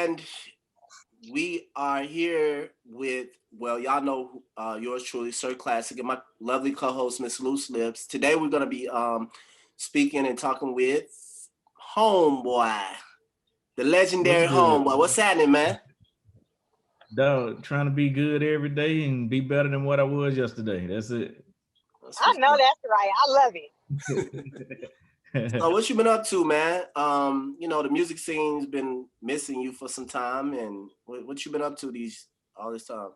And we are here with, well, y'all know yours truly, Sir Classic, and my lovely co-host, Miss Loose Lips. Today we're gonna be speaking and talking with Homebwoi, the What's legendary good? Homebwoi. What's happening, man? Dog, trying to be good every day and be better than what I was yesterday. That's it. That's I what's know up. that's right. I love it. So what you been up to, man? The music scene's been missing you for some time, and what you been up to all this time?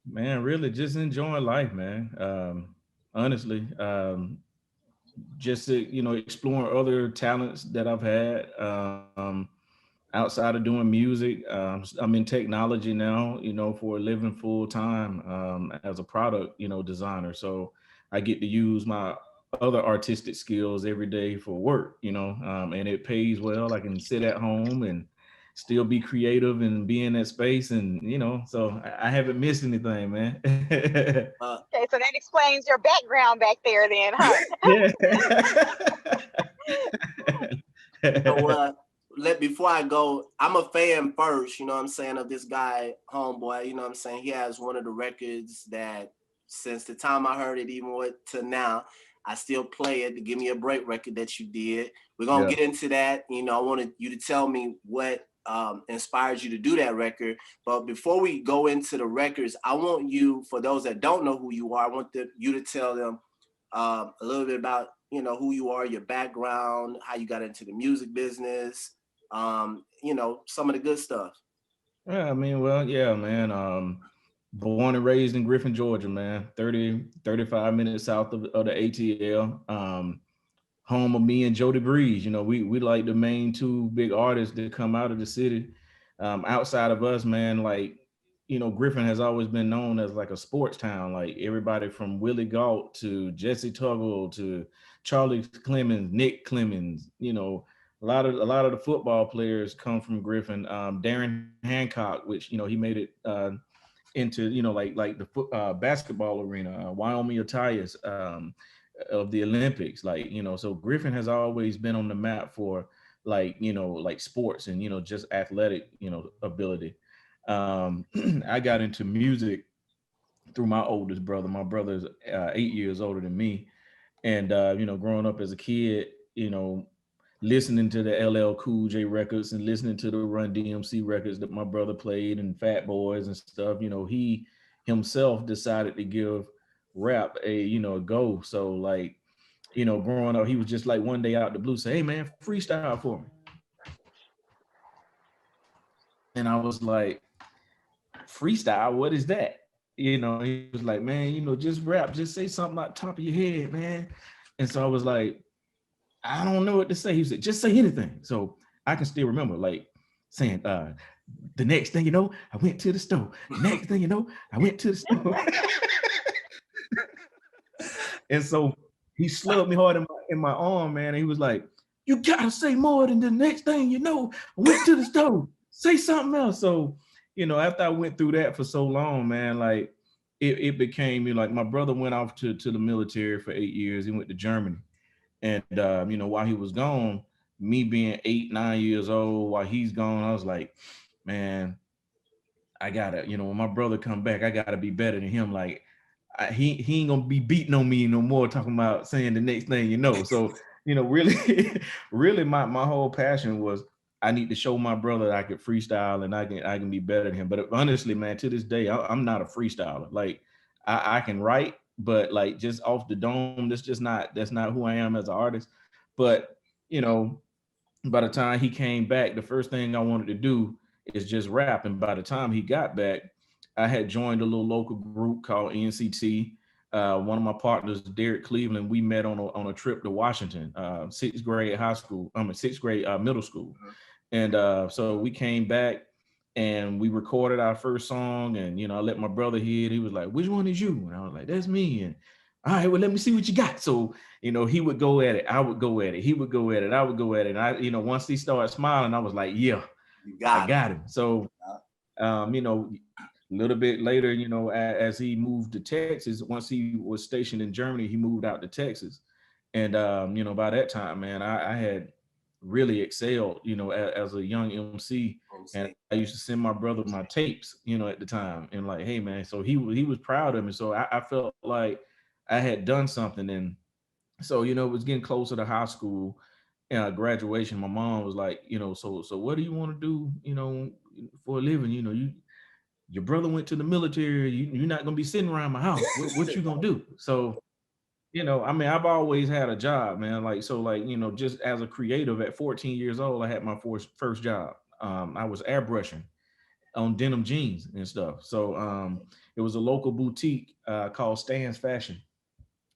Man, really just enjoying life, man. Honestly, just exploring other talents that I've had outside of doing music. I'm in technology now, for a living full time as a product, designer. So I get to use my other artistic skills every day for work, and it pays well. I can sit at home and still be creative and be in that space, and so I haven't missed anything, man. Uh, Okay, so that explains your background back there then, huh? Yeah. you know what? Before I go, I'm a fan first, you know what I'm saying, of this guy, Homebwoi. You know what I'm saying? He has one of the records that since the time I heard it, even to now, I still play it. The Give Me a Break record that you did. We're gonna Yeah. get into that. I wanted you to tell me what inspired you to do that record. But before we go into the records, I want you, for those that don't know who you are, I want you to tell them a little bit about who you are, your background, how you got into the music business, some of the good stuff. Yeah, I mean, well, yeah, man. Born and raised in Griffin, Georgia, man. 35 minutes south of the ATL. Home of me and Jody Breeze. We like the main two big artists that come out of the city. Outside of us, man, like, Griffin has always been known as like a sports town. Like everybody from Willie Gault to Jesse Tuggle to Charlie Clemens, Nick Clemens, a lot of the football players come from Griffin. Darren Hancock, which he made it into like the basketball arena, Wyoming Attires of the Olympics, like so Griffin has always been on the map for like sports and just athletic ability. I got into music through my oldest brother. My brother's 8 years older than me, and growing up as a kid, listening to the LL Cool J records and listening to the Run DMC records that my brother played and Fat Boys and stuff. He himself decided to give rap a go. So like, growing up, he was just like one day out the blue say, "Hey man, freestyle for me." And I was like, "Freestyle? What is that?" He was like, "Man, just rap, just say something out the top of your head, man." And so I was like, "I don't know what to say." He said, "Just say anything." So I can still remember like saying, the next thing you know, I went to the store. The next thing you know, I went to the store. And so he slugged me hard in my arm, man. And he was like, "You gotta say more than the next thing you know, I went to the store. Say something else." So, after I went through that for so long, man, like it became like my brother went off to the military for 8 years. He went to Germany. And while he was gone, me being 8, 9 years old, while he's gone, I was like, man, I gotta, when my brother come back, I gotta be better than him. Like he ain't gonna be beating on me no more, talking about saying the next thing you know. So, really, really my whole passion was I need to show my brother that I could freestyle and I can be better than him. But honestly, man, to this day, I'm not a freestyler. Like I can write, but like just off the dome, that's not who I am as an artist. But you know, by the time he came back, the first thing I wanted to do is just rap. And by the time he got back, I had joined a little local group called NCT. One of my partners, Derek Cleveland, we met on a trip to Washington, sixth grade high school. Sixth grade middle school, and so we came back and we recorded our first song. And I let my brother hear it. He was like, "Which one is you?" And I was like, "That's me." And all right, well, let me see what you got. So he would go at it, I would go at it, he would go at it, I would go at it. And once he started smiling, I was like, yeah, You I got it. got him. So, a little bit later, as he moved to Texas, once he was stationed in Germany, he moved out to Texas. And, by that time, man, I had really excelled, you know, as a young MC. And I used to send my brother my tapes, you know, at the time, and like, hey man, so he was proud of me. So I felt like I had done something. And so, you know, it was getting closer to high school, graduation. My mom was like, you know, so what do you want to do, you know, for a living? You know, your brother went to the military. You're not gonna be sitting around my house. What you gonna do? So, you know, I mean, I've always had a job, man. Like, so, like, you know, just as a creative at 14 years old, I had my first job. I was airbrushing on denim jeans and stuff. So, it was a local boutique called Stan's Fashion,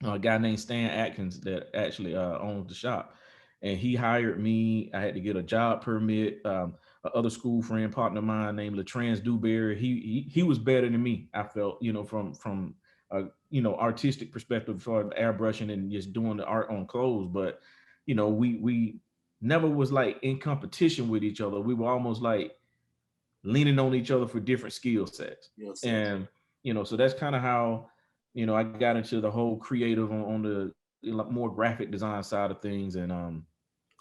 a guy named Stan Atkins that actually owns the shop, and he hired me. I had to get a job permit. A other school friend, partner of mine named Latrans Dewberry. He was better than me. I felt, you know, from you know, artistic perspective for airbrushing and just doing the art on clothes. But you know, we never was like in competition with each other. We were almost like leaning on each other for different skill sets. Yes, And you know, so that's kind of how, you know, I got into the whole creative on the like, more graphic design side of things. And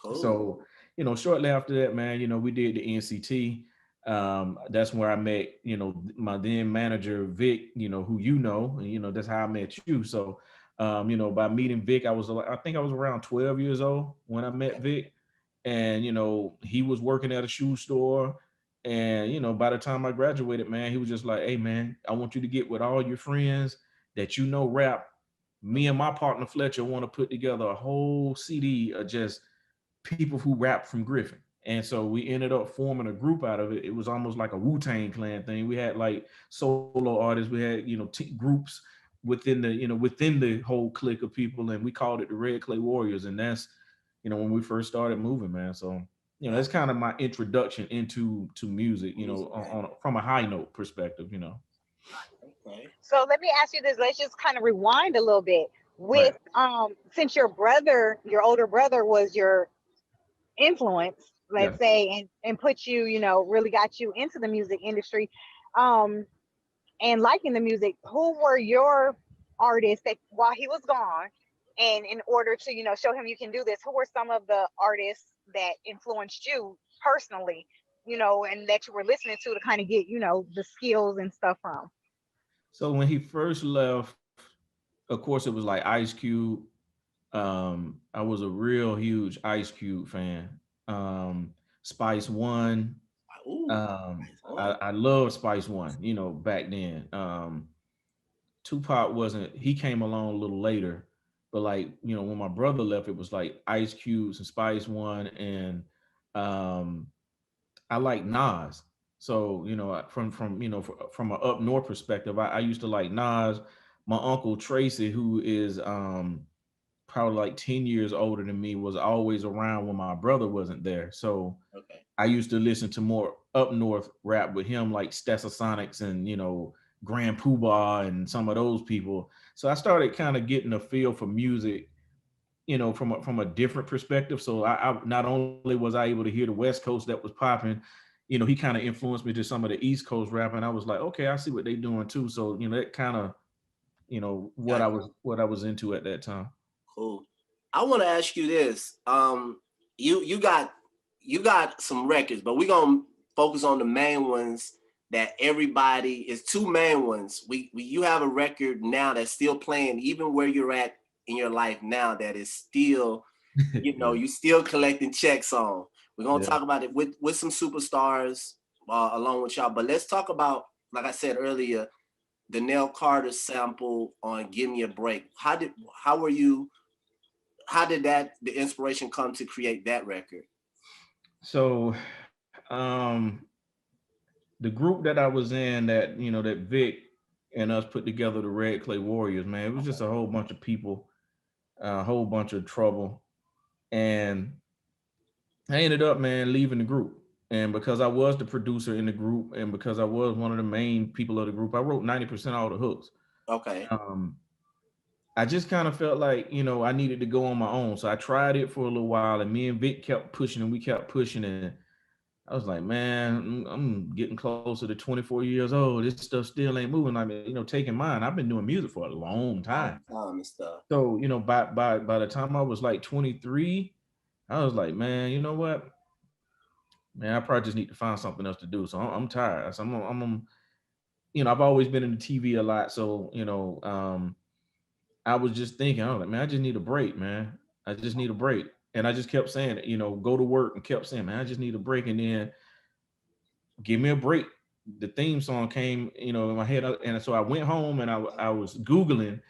cool. so, you know, shortly after that, man, you know, we did the NCT. That's where I met, you know, my then manager Vic, you know, who you know, and you know, that's how I met you. So you know, by meeting Vic, I think I was around 12 years old when I met Vic. And you know, he was working at a shoe store. And you know, by the time I graduated, man, he was just like, hey man, I want you to get with all your friends that you know rap. Me and my partner Fletcher want to put together a whole CD of just people who rap from Griffin. And so we ended up forming a group out of it. It was almost like a Wu-Tang Clan thing. We had like solo artists, we had, you know, groups within the, you know, within the whole clique of people, and we called it the Red Clay Warriors. And that's, you know, when we first started moving, man. So, you know, that's kind of my introduction into to music, you know, on from a high note perspective, you know. Okay. So let me ask you this. Let's just kind of rewind a little bit. Right. With since your brother, your older brother was your influence, Yeah. let's say, and put you, you know, really got you into the music industry, um, and liking the music, who were your artists that while he was gone, and in order to, you know, show him you can do this, who were some of the artists that influenced you personally, you know, and that you were listening to kind of get, you know, the skills and stuff from? So when he first left, of course, it was like Ice Cube. I was a real huge Ice Cube fan. Spice One. Ooh, I love Spice One, you know, back then. Tupac wasn't, he came along a little later, but like, you know, when my brother left, it was like Ice Cubes and Spice One. And um, I like Nas. So, you know, from you know, from an up north perspective, I used to like Nas. My uncle Tracy, who is probably like 10 years older than me, was always around when my brother wasn't there. So okay. I used to listen to more up north rap with him, like Stetsasonics and, you know, Grand Poobah and some of those people. So I started kind of getting a feel for music, you know, from a different perspective. So I not only was I able to hear the West Coast that was popping, you know, he kind of influenced me to some of the East Coast rap, and I was like, okay, I see what they doing too. So you know, that kind of, you know, Got what I was into at that time. cool. I want to ask you this. You got some records, but we're gonna focus on the main ones that everybody is two main ones. We you have a record now that's still playing, even where you're at in your life now, that is still, you know, Yeah, you still collecting checks on. We're gonna yeah. talk about it with some superstars along with y'all. But let's talk about, like I said earlier, the Nell Carter sample on "Give Me a Break." How were you? How did that the inspiration come to create that record? So, the group that I was in, that, you know, that Vic and us put together, the Red Clay Warriors, man, it was just a whole bunch of people, a whole bunch of trouble. And I ended up, man, leaving the group. And because I was the producer in the group, and because I was one of the main people of the group, I wrote 90% of all the hooks. Okay, Um, I just kind of felt like, you know, I needed to go on my own. So I tried it for a little while, and me and Vic kept pushing, and we kept pushing. And I was like, man, I'm getting closer to 24 years old. This stuff still ain't moving. I mean, you know, taking mine. I've been doing music for a long long time. time and stuff. So, you know, by the time I was like 23, I was like, man, you know what? Man, I probably just need to find something else to do. So I'm tired. So you know, I've always been in the TV a lot. So, you know, I was just thinking, I was like, man, I just need a break, man. I just need a break. And I just kept saying it, you know, go to work and kept saying, man, I just need a break. And then give me a break. The theme song came, you know, in my head. And so I went home and I was Googling,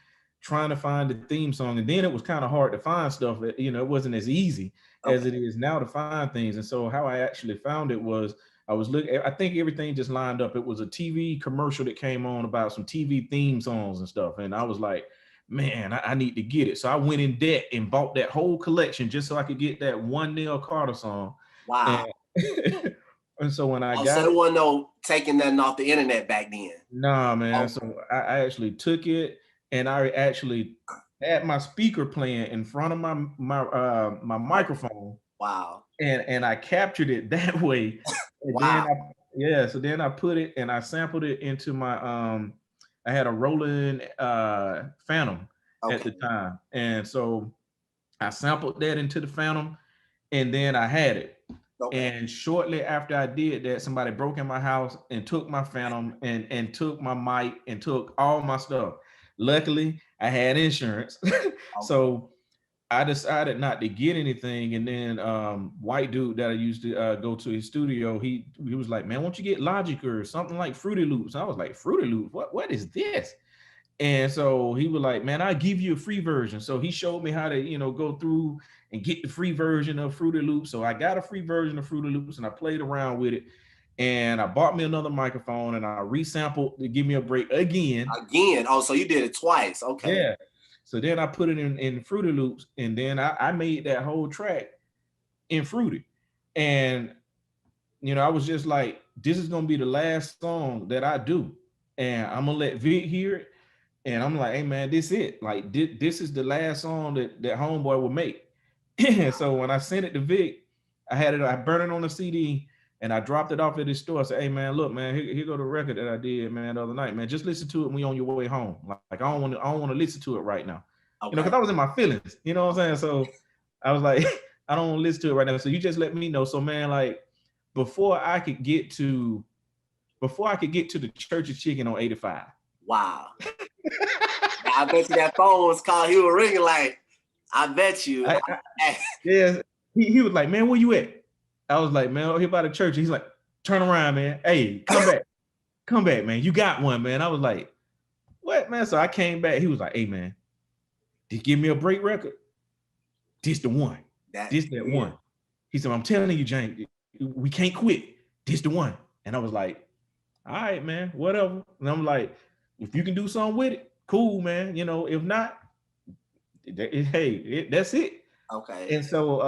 trying to find the theme song. And then it was kind of hard to find stuff. You know, it wasn't as easy as Okay. it is now to find things. And so how I actually found it was I was looking, I think everything just lined up. It was a TV commercial that came on about some TV theme songs and stuff. And I was like, man, I need to get it. So I went in debt and bought that whole collection just so I could get that one Neil Carter song. And Wow. and so when I Oh, so got it it, wasn't no taking nothing off the internet back then. nah, man. Okay. So I actually took it and I actually had my speaker playing in front of my microphone, Wow. and I captured it that way. And then Wow. so then I put it and I sampled it into my I had a Roland Phantom at Okay. the time. And so I sampled that into the Phantom and then I had it. Okay. And shortly after I did that, somebody broke in my house and took my Phantom and took my mic and took all my stuff. Luckily, I had insurance. Okay. So I decided not to get anything. And then white dude that I used to go to his studio, he was like, man, won't you get Logic or something like Fruity Loops? I was like, Fruity Loops? What is this? And so he was like, man, I'll give you a free version. So he showed me how to, you know, go through and get the free version of Fruity Loops. So I got a free version of Fruity Loops and I played around with it. And I bought me another microphone and I resampled to give me a break again. Again. Oh, so you did it twice. Okay. Yeah. So then I put it in Fruity Loops and then I made that whole track in Fruity. And, you know, I was just like, this is going to be the last song that I do. And I'm going to let Vic hear it. And I'm like, hey man, this it. Like this is the last song that Homebwoi will make. So when I sent it to Vic, I burned it on a CD and I dropped it off at his store. I said, hey man, look, man, here go the record that I did, man, the other night, man. Just listen to it when you're on your way home. Like I don't want to listen to it right now. You know, Okay. because I was in my feelings, you know what I'm saying? So I was like, I don't want to listen to it right now. So you just let me know. So man, like before I could get to the Church of Chicken on 85. Wow. I bet you that phone was called. He was ringing like, I bet you. Yeah, he was like, man, where you at? I was like, man, here by the church. He's like, turn around, man. Hey, come back, man. You got one, man. I was like, what, man? So I came back. He was like, hey, man, just give me a break record. This the one. That one. He said, I'm telling you, James, we can't quit. This the one. And I was like, all right, man, whatever. And I'm like, if you can do something with it, cool, man. You know, if not, that's it. Okay. And so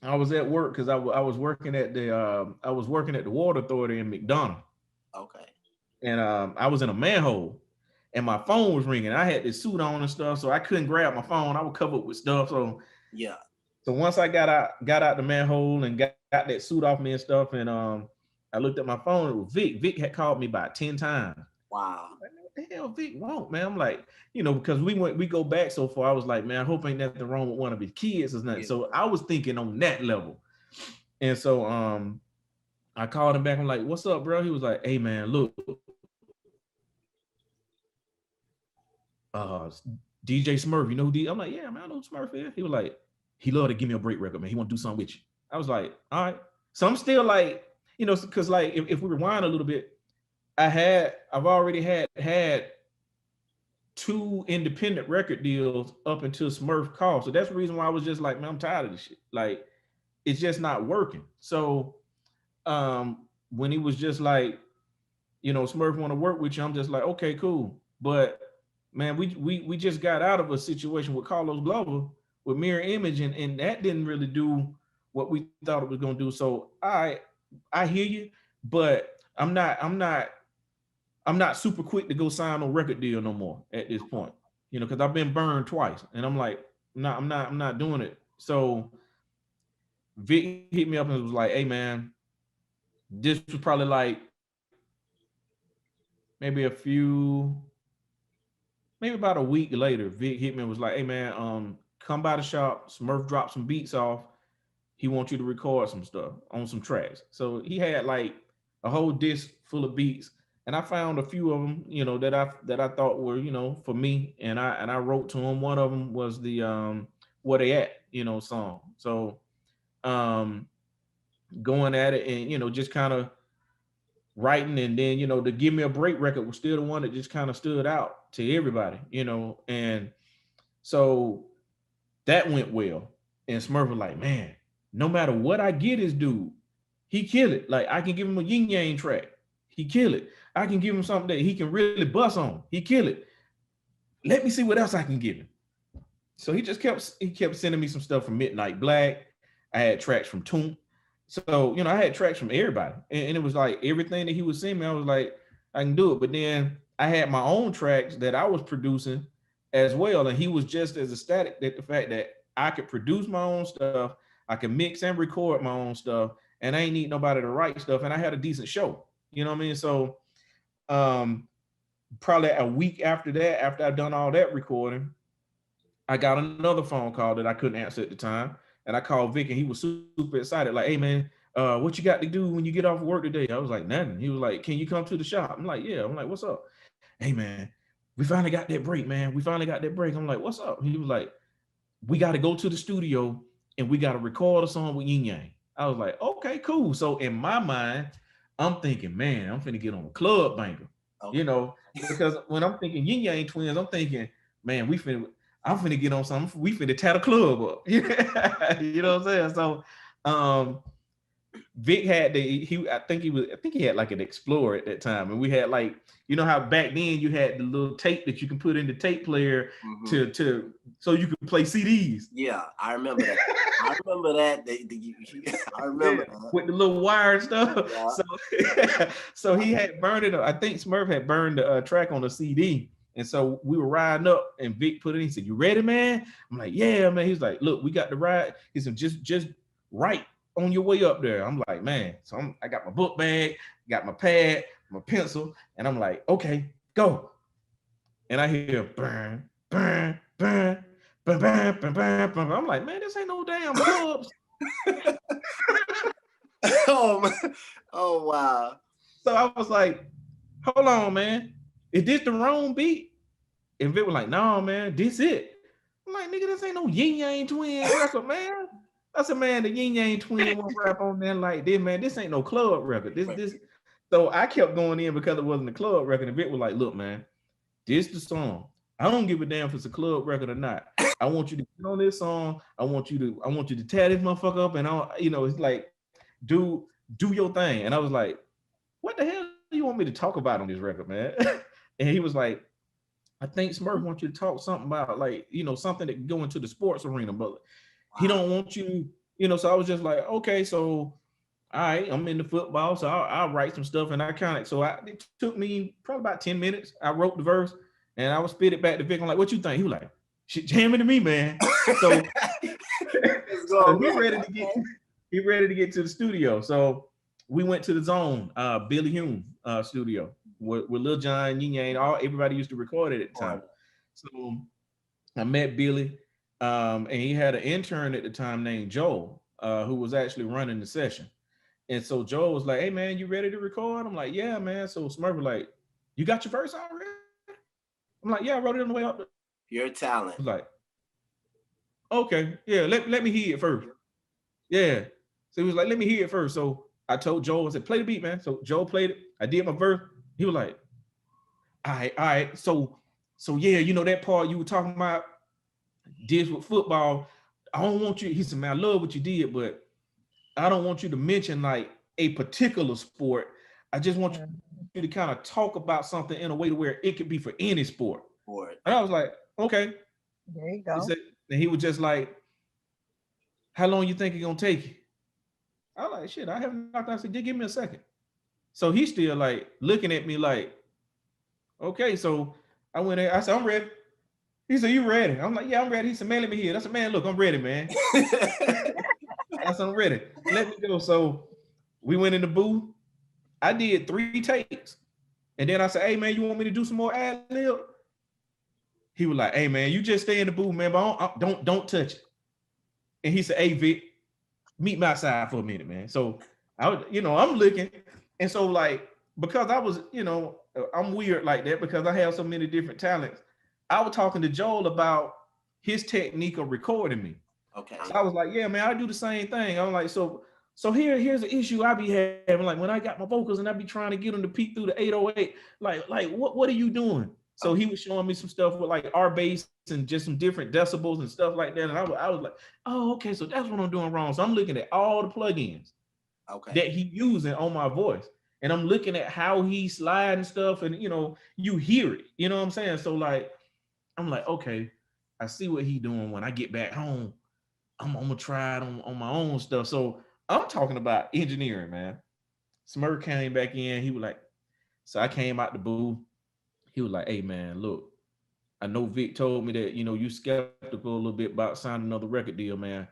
I was at work because I was working at the water authority in McDonough. Okay. And I was in a manhole and my phone was ringing. I had this suit on and stuff, so I couldn't grab my phone. I was covered with stuff. So Yeah. so once I got out the manhole and got that suit off me and stuff, and I looked at my phone. It was Vic. Vic had called me about 10 times. Wow. What the hell Vic want, man? I'm like, you know, because we go back so far. I was like, man, I hope ain't nothing wrong with one of his kids or nothing. Yeah. So I was thinking on that level. And so I called him back. I'm like, what's up, bro? He was like, hey man, look, DJ Smurf, you know who I'm like, yeah, man, I know who Smurf is. He was like, he love to give me a break record, man. He want to do something with you. I was like, all right. So I'm still like, you know, because like if we rewind a little bit, I've already had 2 independent record deals up until Smurf called. So that's the reason why I was just like, man, I'm tired of this shit. Like, it's just not working. So when he was just like, you know, Smurf want to work with you, I'm just like, okay, cool. But man, we just got out of a situation with Carlos Glover with Mirror Image, and that didn't really do what we thought it was gonna do. So I hear you, but I'm not super quick to go sign a record deal no more at this point, you know, because I've been burned twice, and I'm like, no, I'm not doing it. So Vic hit me up and was like, hey man, this was probably like maybe about a week later. Vic hit me and was like, hey man, come by the shop. Smurf dropped some beats off. He wants you to record some stuff on some tracks. So he had like a whole disc full of beats, and I found a few of them, you know, that I thought were, you know, for me, and I wrote to him. One of them was the "Where They At," you know, song. So um, going at it, and you know, just kind of writing, and then you know, the "Give Me a Break" record was still the one that just kind of stood out to everybody, you know, and so that went well. And Smurf was like, man, no matter what I get this dude, he kill it. Like I can give him a yin yang track, he kill it. I can give him something that he can really bust on, he kill it. Let me see what else I can give him. So he kept sending me some stuff from Midnight Black. I had tracks from Toon. So, you know, I had tracks from everybody. And it was like everything that he was sending me, I was like, I can do it. But then I had my own tracks that I was producing as well. And he was just as ecstatic at the fact that I could produce my own stuff, I could mix and record my own stuff, and I ain't need nobody to write stuff. And I had a decent show. You know what I mean? So um probably a week after that, after I'd done all that recording, I got another phone call that I couldn't answer at the time. And I called Vic, and he was super excited. Like, hey man, what you got to do when you get off work today? I was like, nothing. He was like, can you come to the shop? I'm like, yeah. I'm like, what's up? Hey man, we finally got that break, man. We finally got that break. I'm like, what's up? He was like, we got to go to the studio and we got to record a song with Yin Yang. I was like, okay, cool. So in my mind, I'm thinking, man, I'm finna get on a club banger. Okay. You know, because when I'm thinking Yin Yang twins, I'm thinking, man, I'm finna get on something. We finna tear the club up. You know what I'm saying? So Vic had I think he had like an Explorer at that time. And we had like, you know how back then you had the little tape that you can put in the tape player to so you could play CDs. Yeah, I remember that. I remember that. I remember that. With the little wire and stuff. Yeah. So he had burned it. I think Smurf had burned the track on the CD. And so we were riding up, and Vic put it in. He said, "You ready, man?" I'm like, "Yeah, man." He's like, "Look, we got the ride." He said, "Just write on your way up there." I'm like, "Man." So I got my book bag, got my pad, my pencil, and I'm like, "Okay, go." And I hear burn, burn, burn, burn, burn, burn, burn, burn. I'm like, "Man, this ain't no damn clubs." Oh wow. So I was like, "Hold on, man. Is this the wrong beat?" And Vic was like, "No, man, this it." I'm like, "Nigga, this ain't no Yin Yang Twin record, man." I said, "Man, the Yin Yang Twin won't rap on there like this, man. This ain't no club record. This." So I kept going in because it wasn't a club record. And Vic was like, "Look, man, this the song. I don't give a damn if it's a club record or not. I want you to get on this song. I want you to tear this motherfucker up, and it's like, do your thing." And I was like, "What the hell do you want me to talk about on this record, man?" And he was like, "I think Smurf wants you to talk something about like, something that can go into the sports arena, but he don't want you, So I was just like, okay, so all right, I'm into football, so I'll write some stuff. And it took me probably about 10 minutes. I wrote the verse and I would spit it back to Vic. I'm like, "What you think?" He was like, "Shit, jam it to me, man." So, so he ready to get to the studio. So we went to the Zone, Billy Hume studio with Lil Jon, Yin Yang, everybody used to record it at the time. So I met Billy, and he had an intern at the time named Joel, who was actually running the session. And so Joel was like, "Hey man, you ready to record?" I'm like, "Yeah, man." So Smurf was like, "You got your verse already?" I'm like, "Yeah, I wrote it on the way up." Your talent. I was like, "Okay, yeah, let me hear it first." Yeah. So he was like, "Let me hear it first." So I told Joel, I said, "Play the beat, man." So Joel played it. I did my verse. He was like, all right. So yeah, that part you were talking about, deals with football. I don't want you. He said, "Man, I love what you did, but I don't want you to mention like a particular sport. I just want you to kind of talk about something in a way to where it could be for any sport." And I was like, "Okay." There you go. And he was just like, "How long you think it's gonna take you?" I was like, "Shit, I haven't knocked out." I said, "Just give me a second." So he's still like looking at me like, "Okay." So I went there. I said, "I'm ready." He said, "You ready?" I'm like, "Yeah, I'm ready." He said, "Man, let me hear it." I said, "Man, look, I'm ready, man." I said, "I'm ready. Let me go." So we went in the booth. I did 3 takes. And then I said, "Hey, man, you want me to do some more ad lib?" he was like, hey man, you just stay in the booth, man, but don't touch it. And he said, hey Vic, meet me outside for a minute, man. So I was, I'm looking, and so like because I was, I'm weird like that because I have so many different talents. I was talking to Joel about his technique of recording me. Okay. So I was like, yeah, man, I do the same thing. I'm like, so here's the issue I be having. Like when I got my vocals and I be trying to get them to peak through the 808, like what are you doing? So he was showing me some stuff with like R bass and just some different decibels and stuff like that. And I was like, oh, okay, so that's what I'm doing wrong. So I'm looking at all the plugins that he using on my voice. And I'm looking at how he slide and stuff. And you hear it. You know what I'm saying? So like, I'm like, okay, I see what he doing. When I get back home, I'm gonna try it on my own stuff. So I'm talking about engineering, man. Smurf came back in. He was like, so I came out the booth. He was like, hey man, look, I know Vic told me that you skeptical a little bit about signing another record deal, man.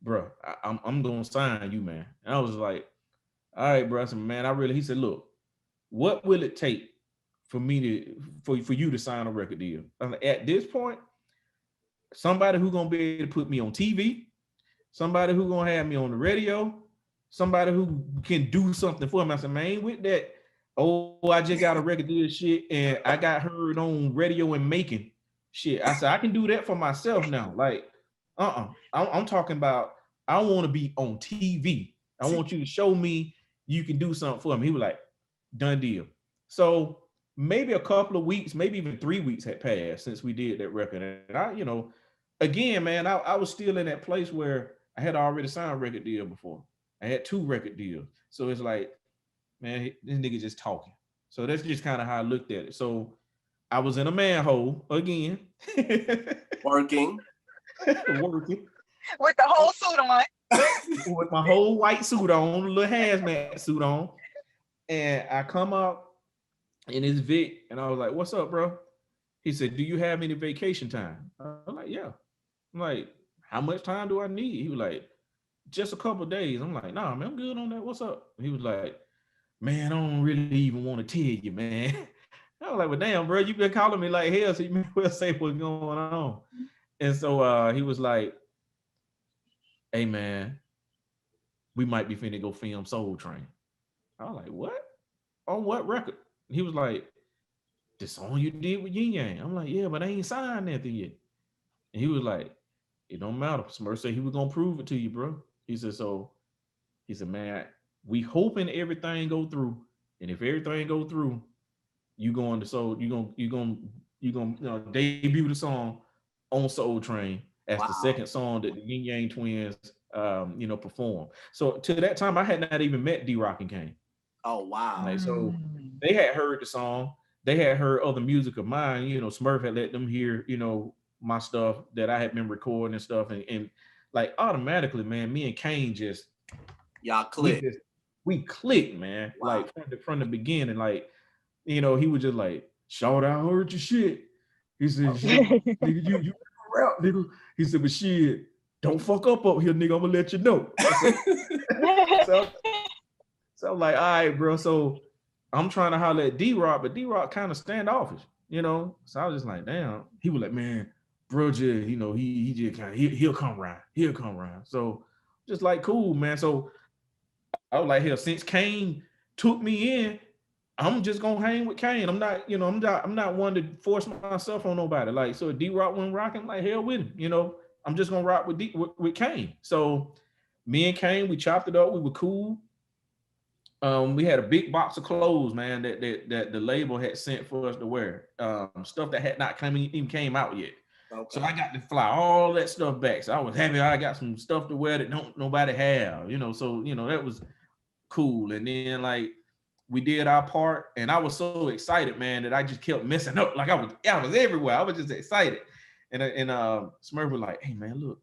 Bro, I'm gonna sign you, man. And I was like, all right, bro. I said, man, he said, look, what will it take for me for you to sign a record deal? I'm like, at this point, somebody who gonna be able to put me on TV, somebody who gonna have me on the radio, somebody who can do something for me. I said, man, ain't with that. Oh, I just got a record deal shit, and I got heard on radio and making shit. I said, I can do that for myself now. Like, I'm talking about I want to be on TV. I want you to show me you can do something for me. He was like, done deal. So maybe a couple of weeks, maybe even 3 weeks had passed since we did that record. And I, again, man, I was still in that place where I had already signed a record deal before. I had 2 record deals. So it's like, man, this nigga just talking. So that's just kind of how I looked at it. So I was in a manhole again. Working. With the whole suit on. With my whole white suit on, a little hazmat suit on. And I come up and it's Vic. And I was like, what's up, bro? He said, do you have any vacation time? I'm like, yeah. I'm like, how much time do I need? He was like, just a couple of days. I'm like, nah, man, I'm good on that. What's up? He was like, man, I don't really even want to tell you, man. I was like, well, damn, bro, you been calling me like hell, so you may well say what's going on. And so he was like, hey, man, we might be finna go film Soul Train. I was like, what? On what record? He was like, the song you did with Yin Yang. I'm like, yeah, but I ain't signed nothing yet. And he was like, it don't matter. Smurf said he was gonna prove it to you, bro. He said, man, we hoping everything go through. And if everything go through, you going to Soul, you gonna debut the song on Soul Train as the second song that the Yin Yang twins perform. So to that time, I had not even met D-Rock and Kane. Oh wow. Like, so they had heard the song, they had heard other music of mine, Smurf had let them hear, my stuff that I had been recording and stuff. And like automatically, man, me and Kane just y'all clicked. We clicked, man. Wow. Like from the beginning, like, he was just like, shout out, I heard your shit. He said, nigga, you rap, nigga. He said, but shit, don't fuck up here, nigga. I'm gonna let you know. So I'm like, all right, bro. So I'm trying to holler at D-Rock, but D-Rock kind of standoffish, So I was just like, damn. He was like, man, bro, just, he just kind of, he'll come around. He'll come around. So just like, cool, man. So I was like, hell, since Kane took me in, I'm just gonna hang with Kane. I'm not, I'm not one to force myself on nobody. Like, so if D-Rock went rocking, like, hell with him, I'm just gonna rock with Kane. So me and Kane, we chopped it up. We were cool. We had a big box of clothes, man, that the label had sent for us to wear. Stuff that had not even came out yet. Okay. So I got to fly all that stuff back. So I was happy I got some stuff to wear that nobody have, So, that was cool. And then like we did our part, and I was so excited, man, that I just kept messing up. Like I was everywhere. I was just excited. And Smurf was like, hey man, look,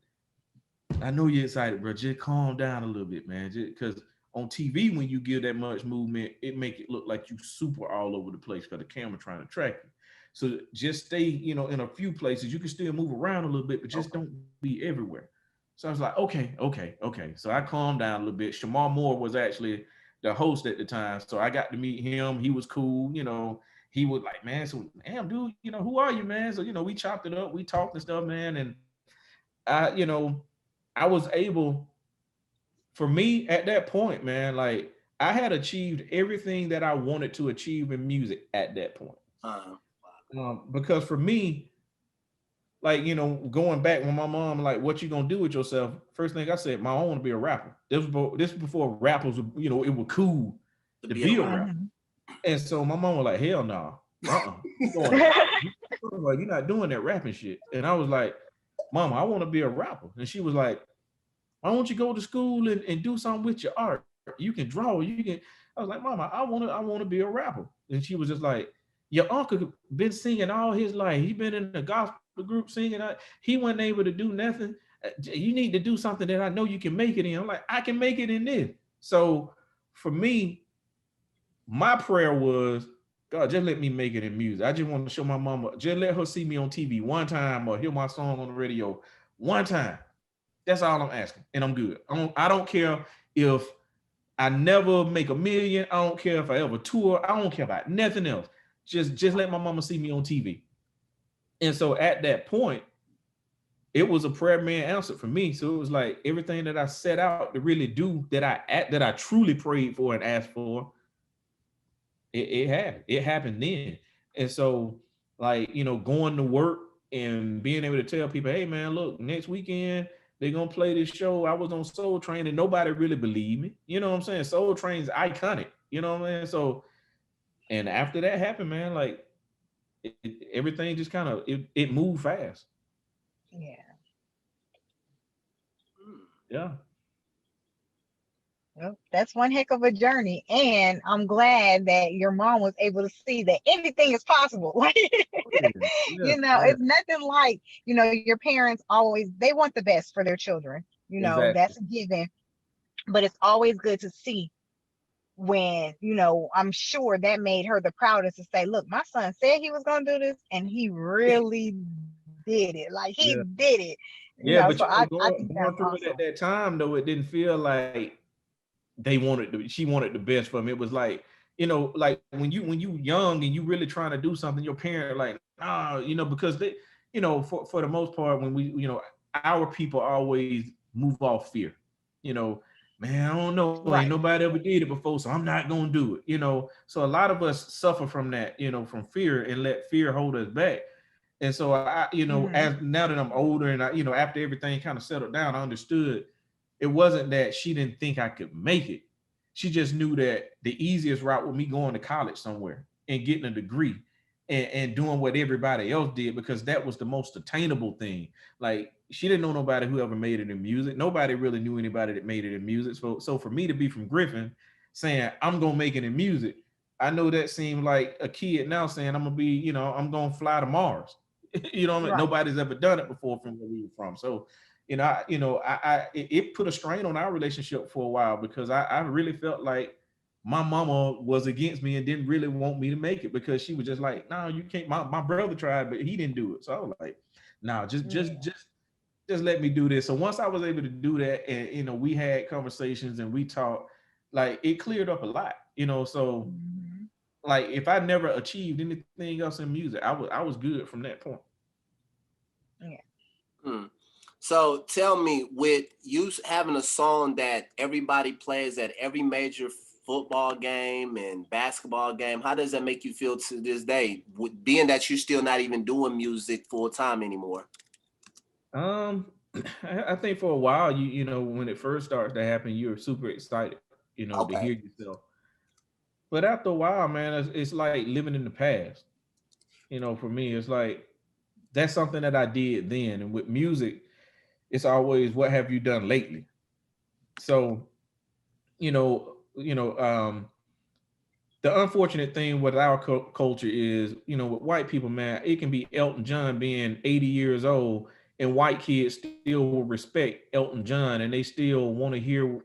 I know you're excited, bro. Just calm down a little bit, man. Just because on TV, when you give that much movement, it make it look like you super all over the place because the camera trying to track you. So just stay, in a few places. You can still move around a little bit, but just don't be everywhere. So I was like, okay. So I calmed down a little bit. Shamar Moore was actually the host at the time. So I got to meet him. He was cool. he was like, man, so damn dude, who are you, man? So, we chopped it up, we talked and stuff, man. And I was able, for me at that point, man, like I had achieved everything that I wanted to achieve in music at that point. Because for me, like, going back when my mom, like, what you gonna do with yourself? First thing I said, Mom, I want to be a rapper. This was before rappers, it was cool to be a rapper. And so my mom was like, hell no, you going to college. Like, you're not doing that rapping shit. And I was like, Mama, I want to be a rapper. And she was like, why don't you go to school and do something with your art? You can draw, you can. I was like, Mama, I want to be a rapper. And she was just like, your uncle been singing all his life. He been in the gospel group singing. He wasn't able to do nothing. You need to do something that I know you can make it in. I'm like, I can make it in this. So for me, my prayer was, God, just let me make it in music. I just want to show my mama, just let her see me on TV one time or hear my song on the radio one time. That's all I'm asking. And I'm good. I don't care if I never make $1 million. I don't care if I ever tour. I don't care about nothing else. Just let my mama see me on TV. And so at that point, it was a prayer man answered for me. So it was like everything that I set out to really do that I truly prayed for and asked for, it happened then. And so, like, going to work and being able to tell people, hey man, look, next weekend they're gonna play this show. I was on Soul Train and nobody really believed me. You know what I'm saying? Soul Train's iconic. You know what I mean? So, and after that happened, man, like everything just kind of it moved fast. Yeah. Yeah. Well, that's one heck of a journey. And I'm glad that your mom was able to see that anything is possible. Like, Yeah. it's nothing like, your parents always, they want the best for their children. Exactly. That's a given. But it's always good to see when, I'm sure that made her the proudest to say, look, my son said he was going to do this and he really did it. Like, he Yeah. did it. Yeah, but So I think that's going through it at awesome. that time though, it didn't feel like she wanted the best for me. It was like, like when you young and you really trying to do something, your parents are like, because they, for the most part, when we, our people always move off fear. You know, man, I don't know, ain't Right. nobody ever did it before, so I'm not gonna do it. So a lot of us suffer from that, from fear and let fear hold us back. And so Hmm. as now that I'm older and after everything kind of settled down, I understood it wasn't that she didn't think I could make it. She just knew that the easiest route was me going to college somewhere and getting a degree and doing what everybody else did, because that was the most attainable thing. Like, she didn't know nobody who ever made it in music. Nobody really knew anybody that made it in music. So for me to be from Griffin saying I'm gonna make it in music, I know that seemed like a kid now saying I'm gonna be, I'm gonna fly to Mars. Right. Nobody's ever done it before from where we were from. So it put a strain on our relationship for a while, because I really felt like my mama was against me and didn't really want me to make it, because she was just like, no, you can't. My brother tried, but he didn't do it. So I was like, no, Yeah. just let me do this. So once I was able to do that, and we had conversations and we talked, like, it cleared up a lot. So Hmm. like, if I never achieved anything else in music, I was good from that point. Yeah. Hmm. So tell me, with you having a song that everybody plays at every major football game and basketball game, how does that make you feel to this day, with being that you're still not even doing music full time anymore? Um, I think for a while, when it first starts to happen, you're super excited, to hear Okay. yourself. But after a while, man, it's like living in the past. For me, it's like that's something that I did then. And with music, it's always, what have you done lately? So, the unfortunate thing with our culture is, with white people, man, it can be Elton John being 80 years old, and white kids still will respect Elton John, and they still want to hear,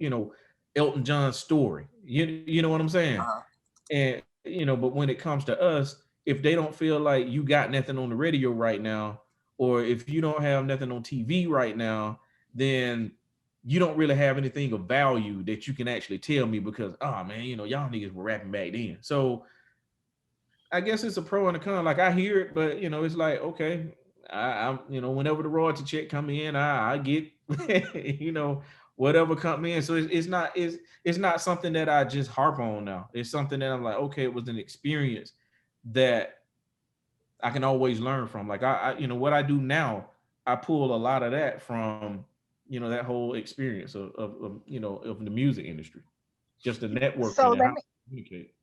Elton John's story. You know what I'm saying? Uh-huh. And, but when it comes to us, if they don't feel like you got nothing on the radio right now, or if you don't have nothing on TV right now, then you don't really have anything of value that you can actually tell me, because, oh man, y'all niggas were rapping back then. So I guess it's a pro and a con. Like I hear it, but it's like, okay, I'm whenever the royalty check come in, I get whatever come in. So it's not something that I just harp on now. It's something that I'm like, okay, it was an experience that I can always learn from. Like what I do now, I pull a lot of that from that whole experience of the music industry, just the networking So and let how to me, communicate.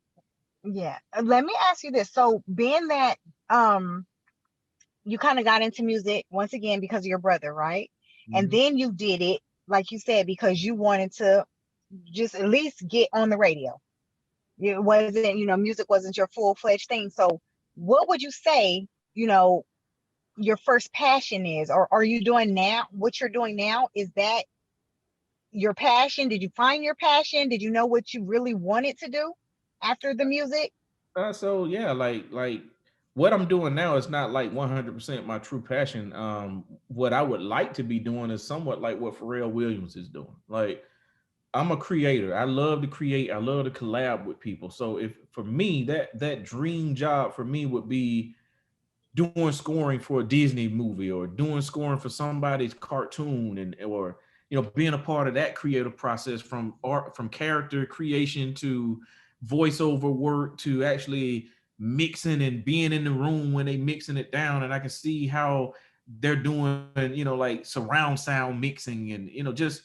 yeah, let me ask you this. So being that you kind of got into music once again because of your brother, right? And Mhm. then you did it, like you said, because you wanted to just at least get on the radio. It wasn't, music wasn't your full-fledged thing. So what would you say, your first passion is, or are you doing now? What you're doing now, is that your passion? Did you find your passion? Did you know what you really wanted to do after the music? So yeah, like what I'm doing now is not like 100% my true passion. What I would like to be doing is somewhat like what Pharrell Williams is doing. Like I'm a creator. I love to create. I love to collab with people. So if for me that dream job for me would be doing scoring for a Disney movie or doing scoring for somebody's cartoon and or being a part of that creative process from art, from character creation to voiceover work to actually mixing and being in the room when they mixing it down, and I can see how they're doing like surround sound mixing and just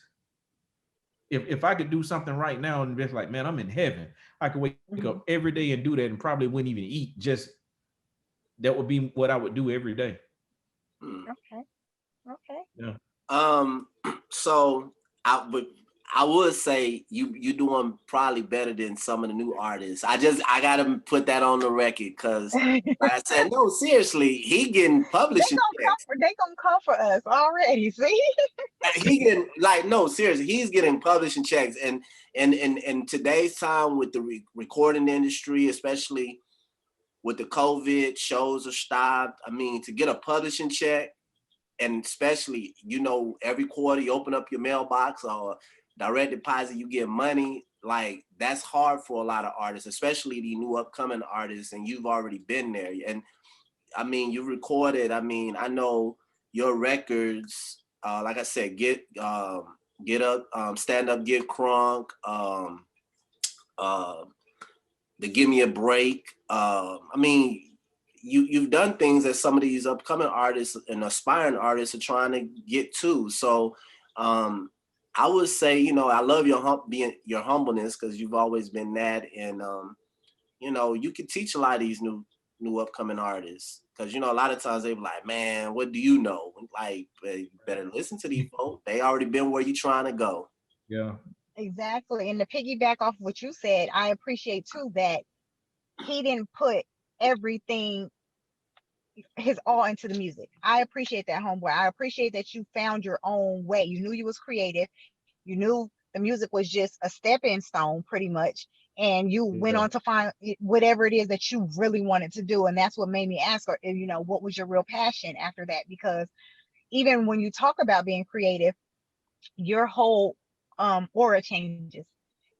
if I could do something right now and just like, man, I'm in heaven. I could wake up Mhm. every day and do that and probably wouldn't even eat. Just that would be what I would do every day. Hmm. Okay. Okay. Yeah. Um, so but I would say you doing probably better than some of the new artists. I gotta put that on the record because like I said, no, seriously, he getting publishing checks. They gonna come for us already. See? He getting like no, seriously, he's getting publishing checks, and in today's time with the recording industry, especially with the COVID, shows are stopped. I mean, to get a publishing check, and especially every quarter you open up your mailbox or direct deposit, you get money. Like that's hard for a lot of artists, especially the new upcoming artists, and you've already been there. And I mean, you recorded. I mean, I know your records. Like I said, get up, stand up, get crunk. Uh, the give me a break. I mean, you've done things that some of these upcoming artists and aspiring artists are trying to get to. So um, I would say, I love being your humbleness because you've always been that, and you can teach a lot of these new upcoming artists because a lot of times they be like, man, what do you know? Like, you better listen to these folks. They already been where you trying to go. Yeah. Exactly. And to piggyback off what you said, I appreciate too that he didn't put everything, his all into the music. I appreciate that, homeboy. I appreciate that you found your own way. You knew you was creative. You knew the music was just a stepping stone, pretty much. And you went Yeah. on to find whatever it is that you really wanted to do. And that's what made me ask her, what was your real passion after that? Because even when you talk about being creative, your whole aura changes.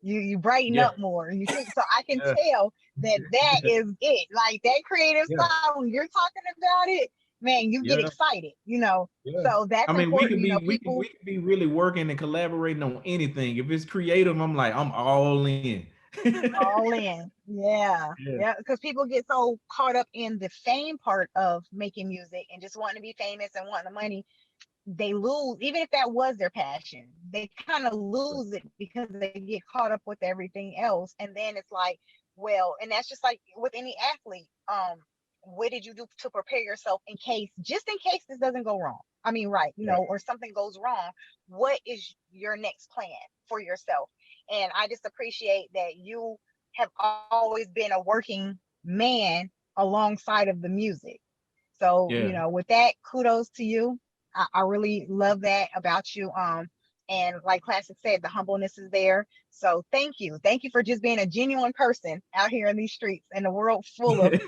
You brighten up Yeah. more. You see, so I can Yeah. tell that is it. Like that creative Yeah. side when you're talking about it, man, you get Yeah. excited. Yeah. So that's I mean, we important. could be People really working and collaborating on anything. If it's creative, I'm like, I'm all in. all in. Yeah. Yeah. Yeah. Because people get so caught up in the fame part of making music and just wanting to be famous and wanting the money, they lose, even if that was their passion, they kind of lose it because they get caught up with everything else. And then it's like, well, and that's just like with any athlete. What did you do to prepare yourself in case, just in case this doesn't go wrong? I mean, right, Yeah. or something goes wrong. What is your next plan for yourself? And I just appreciate that you have always been a working man alongside of the music. So, Yeah. with that, kudos to you. I really love that about you. And like Classic said, the humbleness is there. So thank you. Thank you for just being a genuine person out here in these streets in a world full of,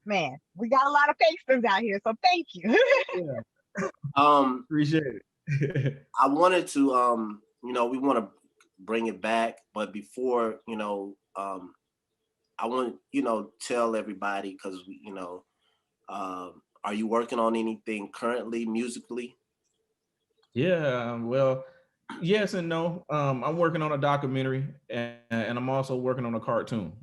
man, we got a lot of fakesters out here. So thank you. Yeah. Um, Appreciate it. I wanted to, we want to bring it back, but before, I want tell everybody because are you working on anything currently musically? Yeah, well, yes and no. I'm working on a documentary, and I'm also working on a cartoon